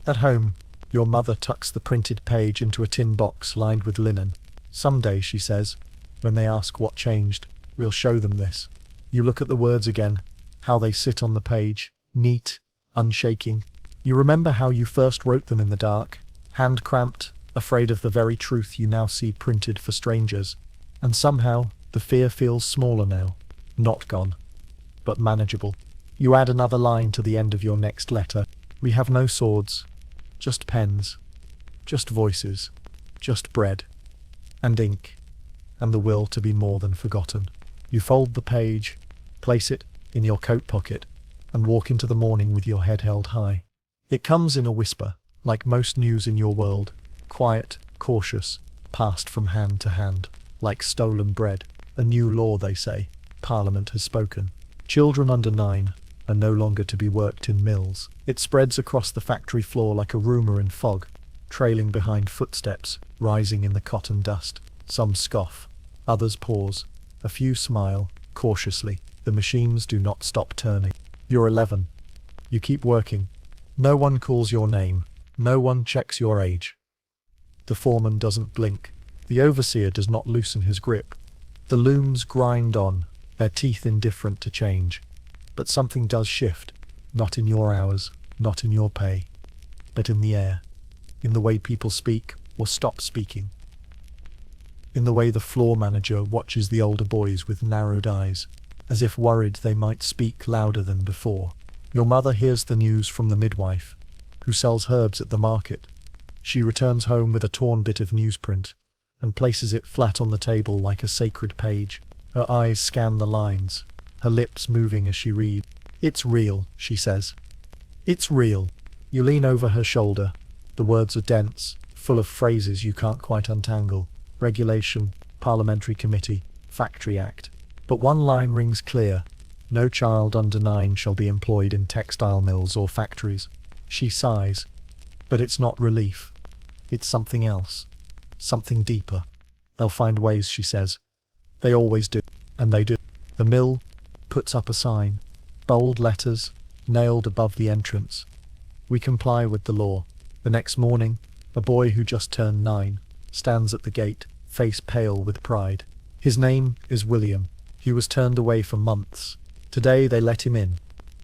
At home, your mother tucks the printed page into a tin box lined with linen. Someday, she says, when they ask what changed, we'll show them this. You look at the words again, how they sit on the page, neat, unshaking. You remember how you first wrote them in the dark, hand-cramped, afraid of the very truth you now see printed for strangers. And somehow, the fear feels smaller now. Not gone, but manageable. You add another line to the end of your next letter. We have no swords, just pens, just voices, just bread, and ink, and the will to be more than forgotten. You fold the page, place it in your coat pocket, and walk into the morning with your head held high. It comes in a whisper, like most news in your world, quiet, cautious, passed from hand to hand, like stolen bread. A new law, they say. Parliament has spoken. Children under 9 are no longer to be worked in mills. It spreads across the factory floor like a rumour in fog, trailing behind footsteps, rising in the cotton dust. Some scoff, others pause, a few smile, cautiously. The machines do not stop turning. You're 11. You keep working. No one calls your name. No one checks your age. The foreman doesn't blink. The overseer does not loosen his grip. The looms grind on, their teeth indifferent to change. But something does shift, not in your hours, not in your pay, but in the air, in the way people speak or stop speaking, in the way the floor manager watches the older boys with narrowed eyes, as if worried they might speak louder than before. Your mother hears the news from the midwife, who sells herbs at the market. She returns home with a torn bit of newsprint, and places it flat on the table like a sacred page. Her eyes scan the lines, her lips moving as she reads. It's real, she says. It's real. You lean over her shoulder. The words are dense, full of phrases you can't quite untangle. Regulation, parliamentary committee, factory act. But one line rings clear. No child under 9 shall be employed in textile mills or factories. She sighs. But it's not relief. It's something else. Something deeper. They'll find ways, she says. They always do. And they do. The mill puts up a sign. Bold letters, nailed above the entrance. We comply with the law. The next morning, a boy who just turned 9 stands at the gate, face pale with pride. His name is William. He was turned away for months. Today they let him in.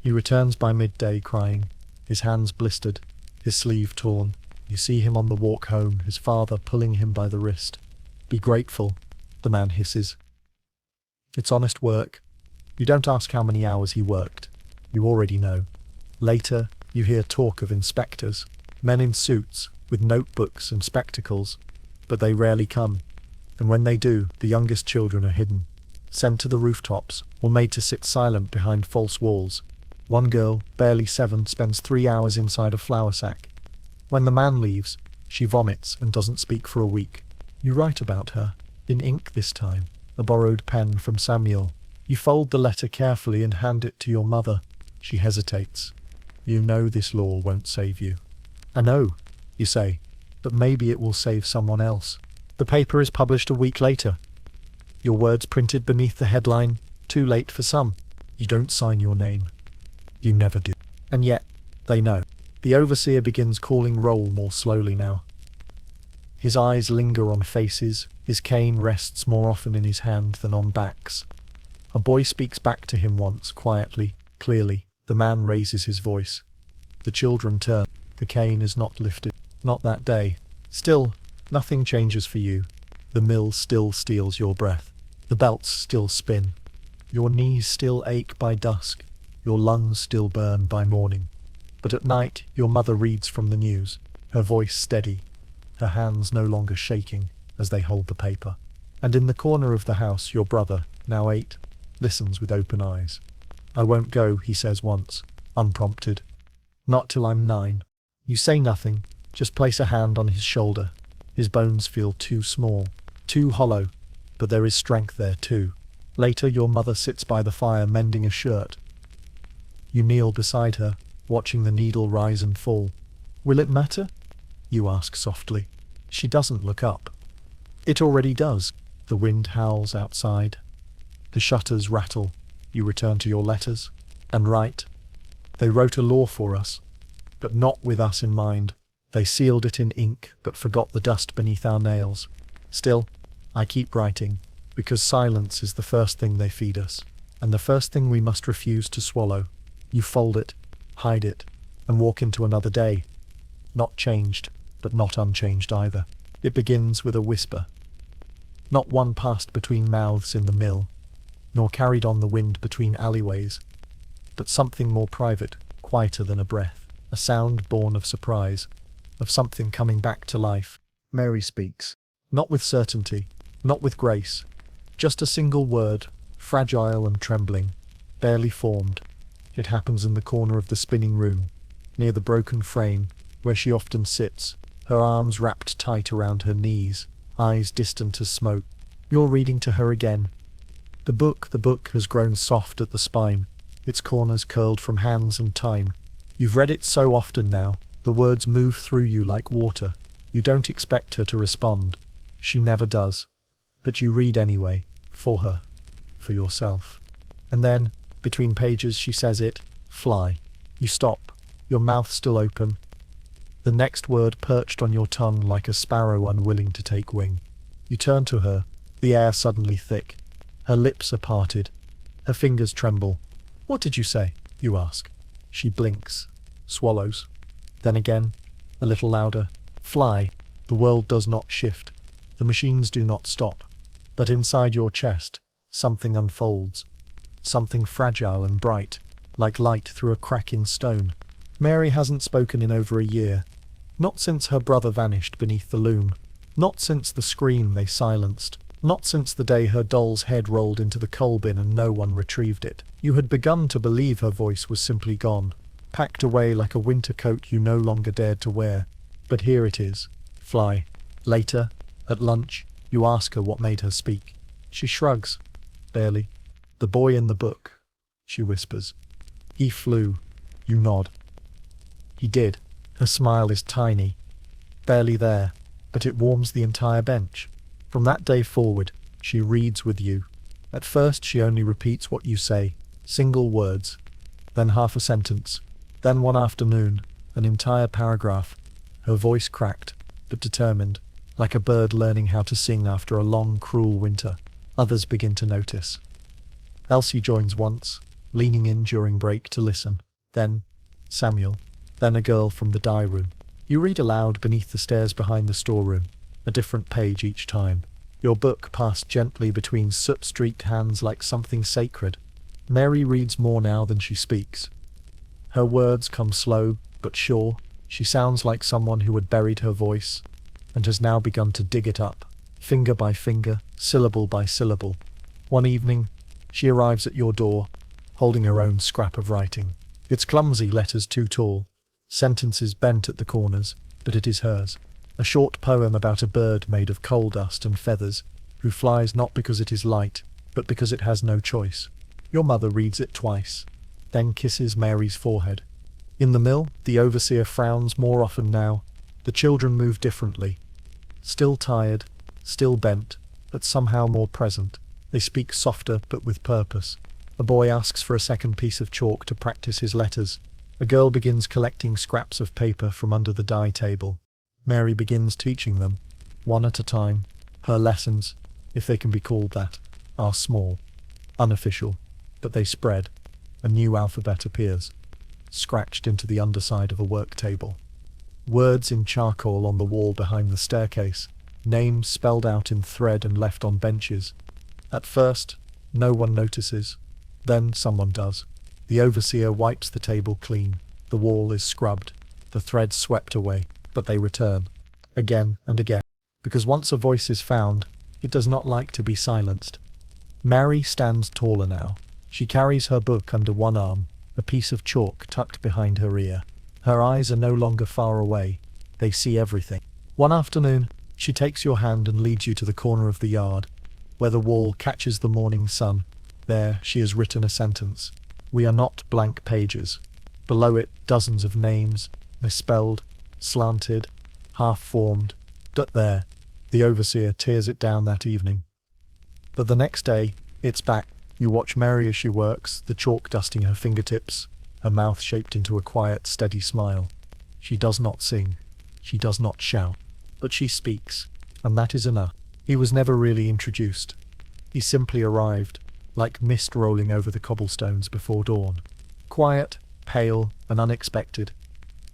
He returns by midday crying, his hands blistered, his sleeve torn. You see him on the walk home, his father pulling him by the wrist. Be grateful, the man hisses. It's honest work. You don't ask how many hours he worked. You already know. Later, you hear talk of inspectors, men in suits, with notebooks and spectacles. But they rarely come. And when they do, the youngest children are hidden, sent to the rooftops, or made to sit silent behind false walls. One girl, barely 7, spends 3 hours inside a flour sack. When the man leaves, she vomits and doesn't speak for a week. You write about her, in ink this time, a borrowed pen from Samuel. You fold the letter carefully and hand it to your mother. She hesitates. You know this law won't save you. I know, you say, but maybe it will save someone else. The paper is published a week later. Your words printed beneath the headline, too late for some. You don't sign your name. You never do. And yet, they know. The overseer begins calling roll more slowly now. His eyes linger on faces, his cane rests more often in his hand than on backs. A boy speaks back to him once, quietly, clearly. The man raises his voice. The children turn. The cane is not lifted. Not that day. Still, nothing changes for you. The mill still steals your breath. The belts still spin. Your knees still ache by dusk. Your lungs still burn by morning. But at night, your mother reads from the news, her voice steady, her hands no longer shaking as they hold the paper. And in the corner of the house, your brother, now 8, listens with open eyes. I won't go, he says once, unprompted. Not till I'm 9. You say nothing, just place a hand on his shoulder. His bones feel too small, too hollow, but there is strength there too. Later, your mother sits by the fire mending a shirt. You kneel beside her, watching the needle rise and fall. Will it matter? You ask softly. She doesn't look up. It already does. The wind howls outside. The shutters rattle. You return to your letters and write. They wrote a law for us, but not with us in mind. They sealed it in ink, but forgot the dust beneath our nails. Still, I keep writing, because silence is the first thing they feed us, and the first thing we must refuse to swallow. You fold it, hide it, and walk into another day. Not changed, but not unchanged either. It begins with a whisper. Not one passed between mouths in the mill, nor carried on the wind between alleyways, but something more private, quieter than a breath, a sound born of surprise, of something coming back to life. Mary speaks, not with certainty, not with grace, just a single word, fragile and trembling, barely formed. It happens in the corner of the spinning room, near the broken frame, where she often sits, her arms wrapped tight around her knees, eyes distant as smoke. You're reading to her again. The book has grown soft at the spine, its corners curled from hands and time. You've read it so often now, the words move through you like water. You don't expect her to respond. She never does. But you read anyway, for her, for yourself. And then, between pages, she says it, fly. You stop, your mouth still open, the next word perched on your tongue like a sparrow unwilling to take wing. You turn to her, the air suddenly thick. Her lips are parted. Her fingers tremble. What did you say? You ask. She blinks, swallows. Then again, a little louder. Fly. The world does not shift. The machines do not stop. But inside your chest, something unfolds. Something fragile and bright, like light through a crack in stone. Mary hasn't spoken in over a year. Not since her brother vanished beneath the loom. Not since the scream they silenced. Not since the day her doll's head rolled into the coal bin and no one retrieved it. You had begun to believe her voice was simply gone, packed away like a winter coat you no longer dared to wear. But here it is. Fly. Later, at lunch, you ask her what made her speak. She shrugs. Barely. The boy in the book, she whispers. He flew. You nod. He did. Her smile is tiny, barely there, but it warms the entire bench. From that day forward, she reads with you. At first she only repeats what you say, single words, then half a sentence, then one afternoon, an entire paragraph. Her voice cracked, but determined, like a bird learning how to sing after a long, cruel winter. Others begin to notice. Elsie joins once, leaning in during break to listen. Then Samuel. Then a girl from the dye room. You read aloud beneath the stairs behind the storeroom, a different page each time. Your book passed gently between soot-streaked hands like something sacred. Mary reads more now than she speaks. Her words come slow, but sure. She sounds like someone who had buried her voice, and has now begun to dig it up, finger by finger, syllable by syllable. One evening, she arrives at your door, holding her own scrap of writing. It's clumsy, letters too tall, sentences bent at the corners, but it is hers. A short poem about a bird made of coal dust and feathers, who flies not because it is light, but because it has no choice. Your mother reads it twice, then kisses Mary's forehead. In the mill, the overseer frowns more often now. The children move differently. Still tired, still bent, but somehow more present. They speak softer, but with purpose. A boy asks for a second piece of chalk to practice his letters. A girl begins collecting scraps of paper from under the dye table. Mary begins teaching them, one at a time. Her lessons, if they can be called that, are small, unofficial, but they spread. A new alphabet appears, scratched into the underside of a work table. Words in charcoal on the wall behind the staircase, names spelled out in thread and left on benches. At first, no one notices. Then someone does. The overseer wipes the table clean. The wall is scrubbed, the threads swept away, but they return, again and again. Because once a voice is found, it does not like to be silenced. Mary stands taller now. She carries her book under one arm, a piece of chalk tucked behind her ear. Her eyes are no longer far away. They see everything. One afternoon, she takes your hand and leads you to the corner of the yard, where the wall catches the morning sun. There, she has written a sentence. We are not blank pages. Below it, dozens of names, misspelled, slanted, half-formed. There, the overseer tears it down that evening. But the next day, it's back. You watch Mary as she works, the chalk dusting her fingertips, her mouth shaped into a quiet, steady smile. She does not sing. She does not shout. But she speaks, and that is enough. He was never really introduced. He simply arrived, like mist rolling over the cobblestones before dawn. Quiet, pale, and unexpected.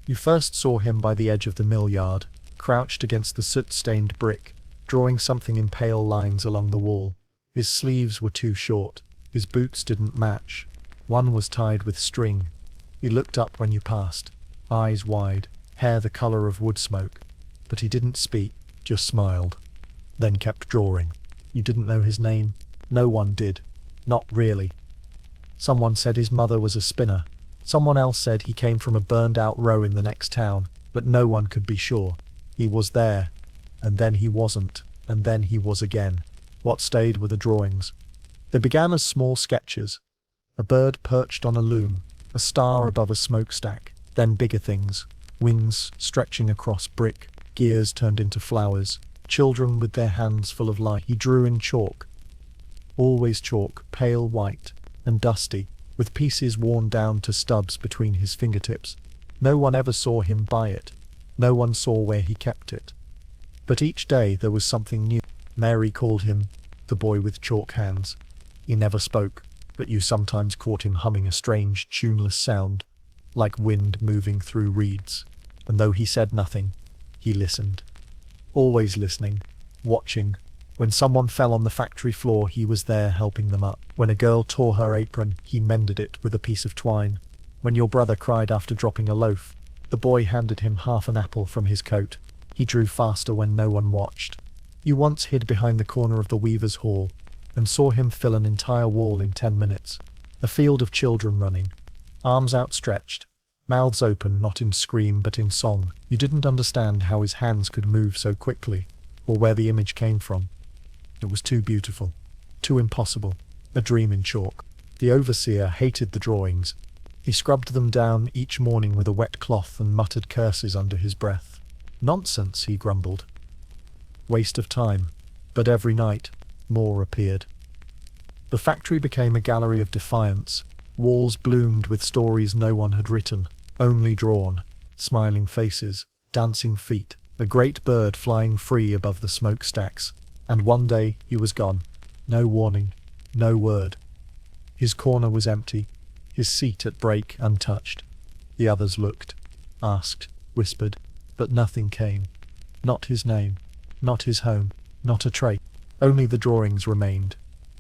You first saw him by the edge of the mill yard, crouched against the soot-stained brick, drawing something in pale lines along the wall. His sleeves were too short. His boots didn't match. One was tied with string. He looked up when you passed, eyes wide, hair the color of wood smoke. But he didn't speak, just smiled. Then kept drawing. You didn't know his name? No one did. Not really. Someone said his mother was a spinner. Someone else said he came from a burned-out row in the next town, but no one could be sure. He was there, and then he wasn't, and then he was again. What stayed were the drawings. They began as small sketches. A bird perched on a loom, a star above a smokestack, then bigger things, wings stretching across brick, gears turned into flowers, children with their hands full of light. He drew in chalk. Always chalk, pale white and dusty, with pieces worn down to stubs between his fingertips. No one ever saw him buy it. No one saw where he kept it. But each day there was something new. Mary called him the boy with chalk hands. He never spoke, but you sometimes caught him humming a strange, tuneless sound, like wind moving through reeds. And though he said nothing, he listened. Always listening, watching. When someone fell on the factory floor, he was there helping them up. When a girl tore her apron, he mended it with a piece of twine. When your brother cried after dropping a loaf, the boy handed him half an apple from his coat. He drew faster when no one watched. You once hid behind the corner of the weaver's hall and saw him fill an entire wall in 10 minutes. A field of children running, arms outstretched, mouths open, not in scream but in song. You didn't understand how his hands could move so quickly, or where the image came from. It was too beautiful, too impossible, a dream in chalk. The overseer hated the drawings. He scrubbed them down each morning with a wet cloth and muttered curses under his breath. Nonsense, he grumbled. Waste of time. But every night, more appeared. The factory became a gallery of defiance. Walls bloomed with stories no one had written, only drawn. Smiling faces, dancing feet, a great bird flying free above the smokestacks. And one day he was gone. No warning, no word. His corner was empty, his seat at break untouched. The others looked, asked, whispered, but nothing came. Not his name, not his home, not a trace. Only the drawings remained.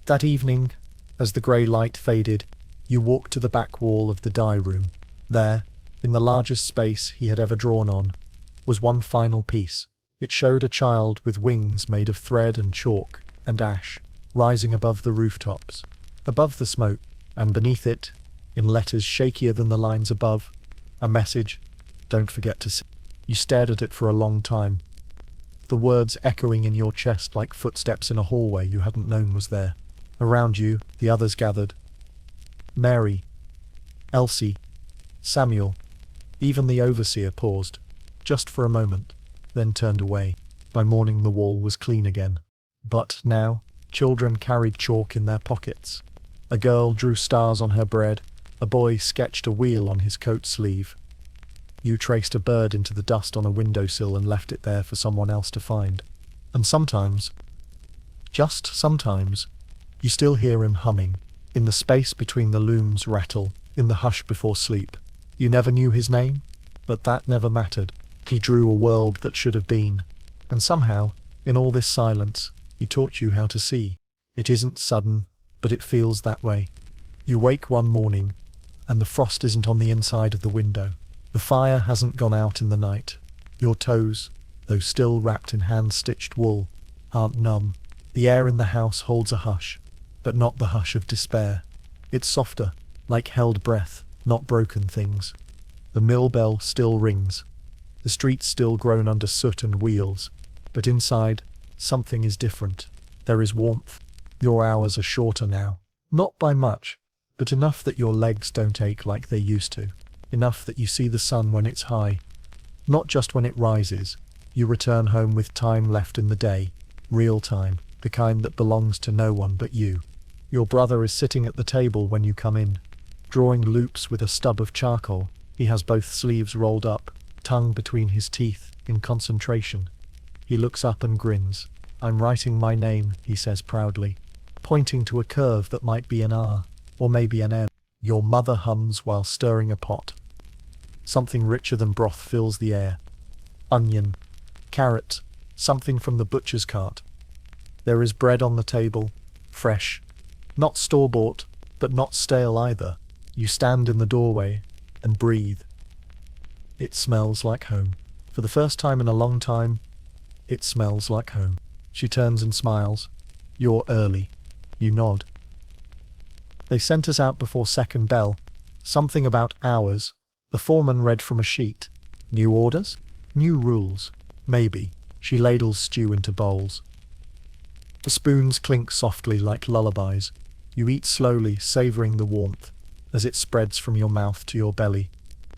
That evening, as the grey light faded, you walked to the back wall of the dye room. There, in the largest space he had ever drawn on, was one final piece. It showed a child with wings made of thread and chalk and ash, rising above the rooftops, above the smoke, and beneath it, in letters shakier than the lines above, a message, "Don't forget to sing." You stared at it for a long time, the words echoing in your chest like footsteps in a hallway you hadn't known was there. Around you, the others gathered. Mary, Elsie, Samuel, even the overseer paused, just for a moment, then turned away. By morning the wall was clean again. But now, children carried chalk in their pockets. A girl drew stars on her bread, a boy sketched a wheel on his coat sleeve. You traced a bird into the dust on a windowsill and left it there for someone else to find. And sometimes, just sometimes, you still hear him humming, in the space between the looms rattle, in the hush before sleep. You never knew his name, but that never mattered. He drew a world that should have been, and somehow, in all this silence, he taught you how to see. It isn't sudden, but it feels that way. You wake one morning, and the frost isn't on the inside of the window. The fire hasn't gone out in the night. Your toes, though still wrapped in hand-stitched wool, aren't numb. The air in the house holds a hush, but not the hush of despair. It's softer, like held breath, not broken things. The mill bell still rings. The streets still groan under soot and wheels, but inside, something is different. There is warmth. Your hours are shorter now. Not by much, but enough that your legs don't ache like they used to. Enough that you see the sun when it's high, not just when it rises. You return home with time left in the day, real time, the kind that belongs to no one but you. Your brother is sitting at the table when you come in, drawing loops with a stub of charcoal. He has both sleeves rolled up, tongue between his teeth, in concentration. He looks up and grins. "I'm writing my name," he says proudly, pointing to a curve that might be an R, or maybe an N. Your mother hums while stirring a pot. Something richer than broth fills the air. Onion, carrot, something from the butcher's cart. There is bread on the table, fresh, not store-bought, but not stale either. You stand in the doorway and breathe. It smells like home. For the first time in a long time, it smells like home. She turns and smiles. "You're early." You nod. "They sent us out before second bell. Something about hours." The foreman read from a sheet. "New orders? New rules. Maybe." She ladles stew into bowls. The spoons clink softly like lullabies. You eat slowly, savoring the warmth, as it spreads from your mouth to your belly,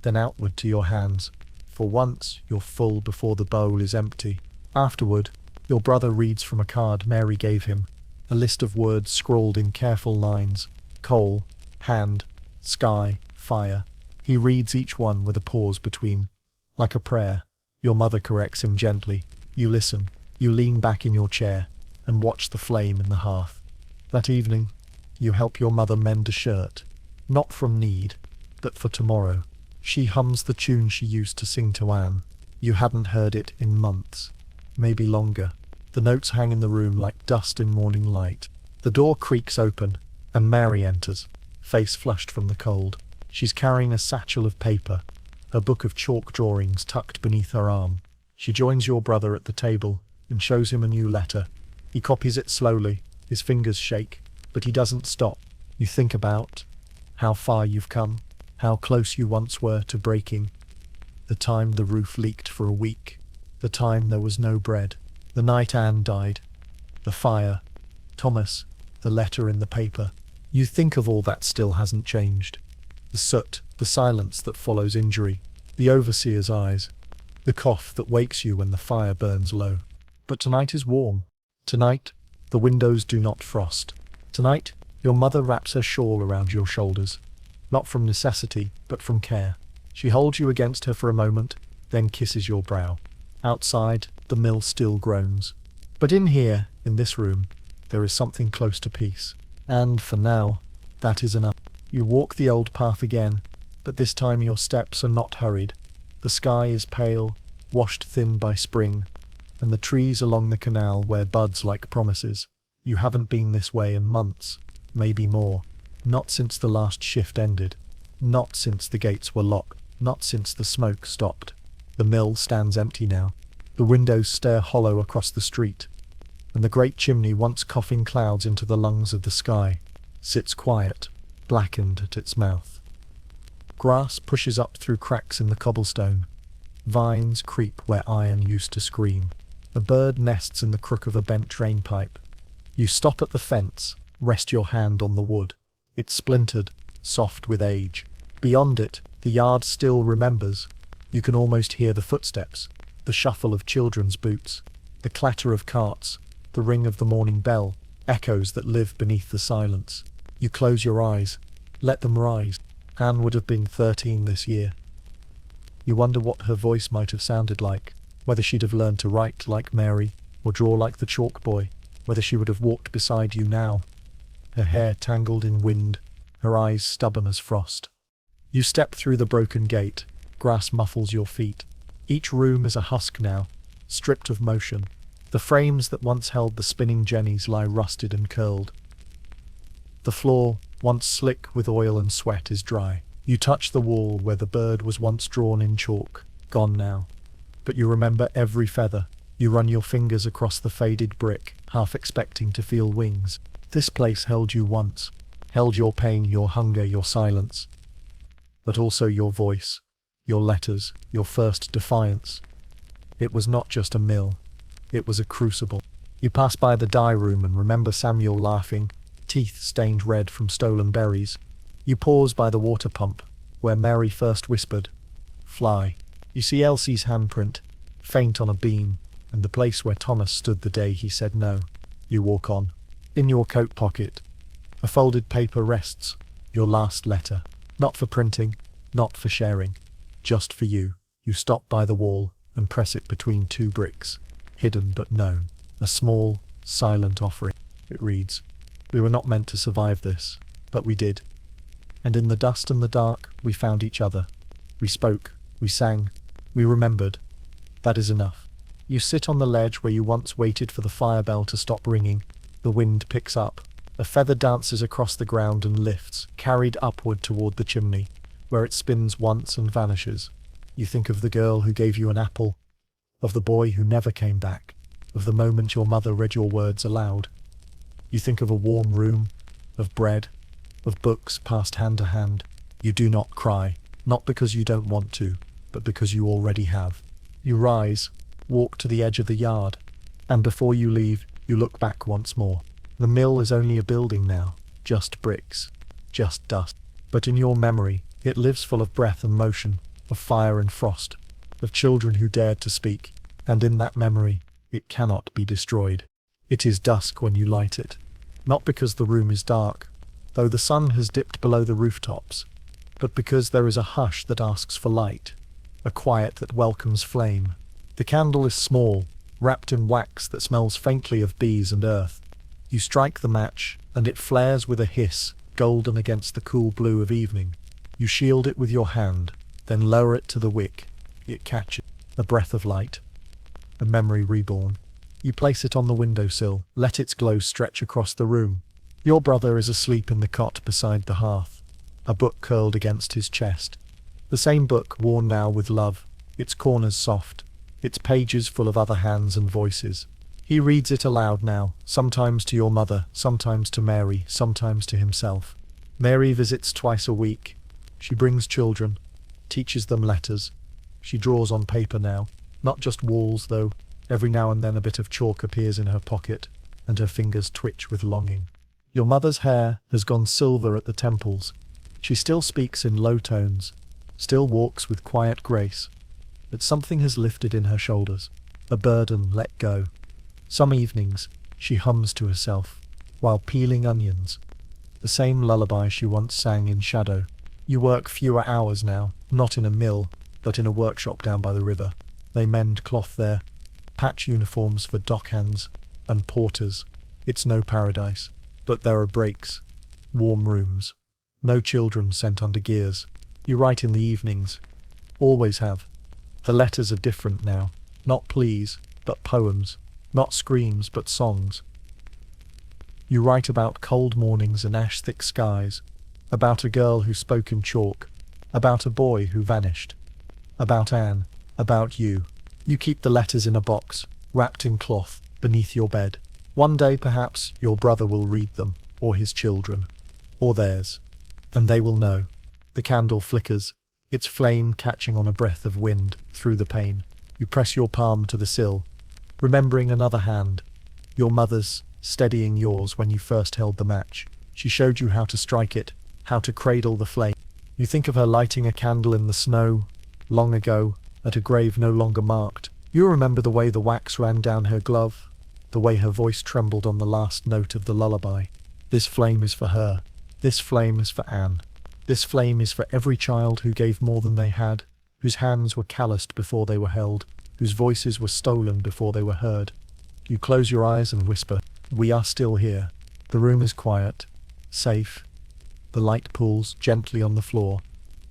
then outward to your hands. For once, you're full before the bowl is empty. Afterward, your brother reads from a card Mary gave him, a list of words scrawled in careful lines. Coal, hand, sky, fire. He reads each one with a pause between, like a prayer. Your mother corrects him gently. You listen. You lean back in your chair and watch the flame in the hearth. That evening, you help your mother mend a shirt, not from need, but for tomorrow. She hums the tune she used to sing to Anne. You hadn't heard it in months, maybe longer. The notes hang in the room like dust in morning light. The door creaks open, and Mary enters, face flushed from the cold. She's carrying a satchel of paper, her book of chalk drawings tucked beneath her arm. She joins your brother at the table and shows him a new letter. He copies it slowly, his fingers shake, but he doesn't stop. You think about how far you've come, how close you once were to breaking. The time the roof leaked for a week, the time there was no bread, the night Anne died, the fire, Thomas, the letter in the paper. You think of all that still hasn't changed. The soot, the silence that follows injury, the overseer's eyes, the cough that wakes you when the fire burns low. But tonight is warm. Tonight, the windows do not frost. Tonight, your mother wraps her shawl around your shoulders, not from necessity, but from care. She holds you against her for a moment, then kisses your brow. Outside, the mill still groans. But in here, in this room, there is something close to peace. And, for now, that is enough. You walk the old path again, but this time your steps are not hurried. The sky is pale, washed thin by spring, and the trees along the canal wear buds like promises. You haven't been this way in months, maybe more. Not since the last shift ended. Not since the gates were locked. Not since the smoke stopped. The mill stands empty now. The windows stare hollow across the street, and the great chimney, once coughing clouds into the lungs of the sky, sits quiet, blackened at its mouth. Grass pushes up through cracks in the cobblestone. Vines creep where iron used to scream. A bird nests in the crook of a bent drain pipe. You stop at the fence, rest your hand on the wood. It's splintered, soft with age. Beyond it, the yard still remembers. You can almost hear the footsteps, the shuffle of children's boots, the clatter of carts, the ring of the morning bell, echoes that live beneath the silence. You close your eyes, let them rise. Anne would have been 13 this year. You wonder what her voice might have sounded like, whether she'd have learned to write like Mary, or draw like the chalk boy, whether she would have walked beside you now, her hair tangled in wind, her eyes stubborn as frost. You step through the broken gate, grass muffles your feet. Each room is a husk now, stripped of motion. The frames that once held the spinning jennies lie rusted and curled. The floor, once slick with oil and sweat, is dry. You touch the wall where the bird was once drawn in chalk, gone now. But you remember every feather. You run your fingers across the faded brick, half expecting to feel wings. This place held you once, held your pain, your hunger, your silence, but also your voice, your letters, your first defiance. It was not just a mill, it was a crucible. You pass by the dye room and remember Samuel laughing, teeth stained red from stolen berries. You pause by the water pump, where Mary first whispered, "Fly." You see Elsie's handprint, faint on a beam, and the place where Thomas stood the day he said no. You walk on. In your coat pocket, a folded paper rests, your last letter. Not for printing, not for sharing, just for you. You stop by the wall and press it between two bricks, hidden but known. A small, silent offering. It reads, "We were not meant to survive this, but we did. And in the dust and the dark, we found each other. We spoke, we sang, we remembered. That is enough." You sit on the ledge where you once waited for the fire bell to stop ringing. The wind picks up. A feather dances across the ground and lifts, carried upward toward the chimney, where it spins once and vanishes. You think of the girl who gave you an apple, of the boy who never came back, of the moment your mother read your words aloud. You think of a warm room, of bread, of books passed hand to hand. You do not cry, not because you don't want to, but because you already have. You rise, walk to the edge of the yard, and before you leave, you look back once more. The mill is only a building now, just bricks, just dust. But in your memory, it lives full of breath and motion, of fire and frost, of children who dared to speak, and in that memory, it cannot be destroyed. It is dusk when you light it, not because the room is dark, though the sun has dipped below the rooftops, but because there is a hush that asks for light, a quiet that welcomes flame. The candle is small, wrapped in wax that smells faintly of bees and earth. You strike the match, and it flares with a hiss, golden against the cool blue of evening. You shield it with your hand, then lower it to the wick. It catches a breath of light, a memory reborn. You place it on the windowsill, let its glow stretch across the room. Your brother is asleep in the cot beside the hearth, a book curled against his chest. The same book, worn now with love, its corners soft, its pages full of other hands and voices. He reads it aloud now, sometimes to your mother, sometimes to Mary, sometimes to himself. Mary visits twice a week. She brings children, teaches them letters. She draws on paper now, not just walls though. Every now and then a bit of chalk appears in her pocket, and her fingers twitch with longing. Your mother's hair has gone silver at the temples. She still speaks in low tones, still walks with quiet grace, but something has lifted in her shoulders, a burden let go. Some evenings, she hums to herself, while peeling onions, the same lullaby she once sang in shadow. You work fewer hours now, not in a mill, but in a workshop down by the river. They mend cloth there, patch uniforms for dockhands and porters. It's no paradise, but there are breaks, warm rooms, no children sent under gears. You write in the evenings, always have. The letters are different now, not pleas, but poems. Not screams, but songs. You write about cold mornings and ash-thick skies, about a girl who spoke in chalk, about a boy who vanished, about Anne, about you. You keep the letters in a box, wrapped in cloth, beneath your bed. One day, perhaps, your brother will read them, or his children, or theirs, and they will know. The candle flickers, its flame catching on a breath of wind through the pane. You press your palm to the sill, remembering another hand, your mother's, steadying yours when you first held the match. She showed you how to strike it, how to cradle the flame. You think of her lighting a candle in the snow, long ago, at a grave no longer marked. You remember the way the wax ran down her glove, the way her voice trembled on the last note of the lullaby. This flame is for her. This flame is for Anne. This flame is for every child who gave more than they had, whose hands were calloused before they were held, whose voices were stolen before they were heard. You close your eyes and whisper, "We are still here." The room is quiet, safe. The light pulls gently on the floor,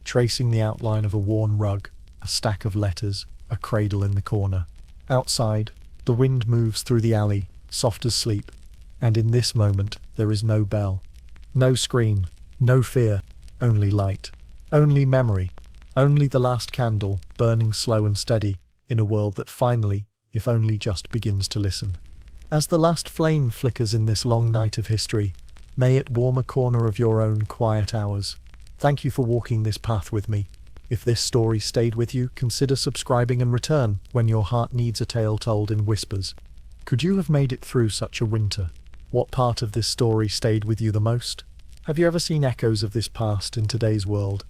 tracing the outline of a worn rug, a stack of letters, a cradle in the corner. Outside, the wind moves through the alley, soft as sleep, and in this moment there is no bell. No scream, no fear, only light, only memory, only the last candle, burning slow and steady, in a world that finally, if only just begins to listen. As the last flame flickers in this long night of history, may it warm a corner of your own quiet hours. Thank you for walking this path with me. If this story stayed with you, consider subscribing and return when your heart needs a tale told in whispers. Could you have made it through such a winter? What part of this story stayed with you the most? Have you ever seen echoes of this past in today's world?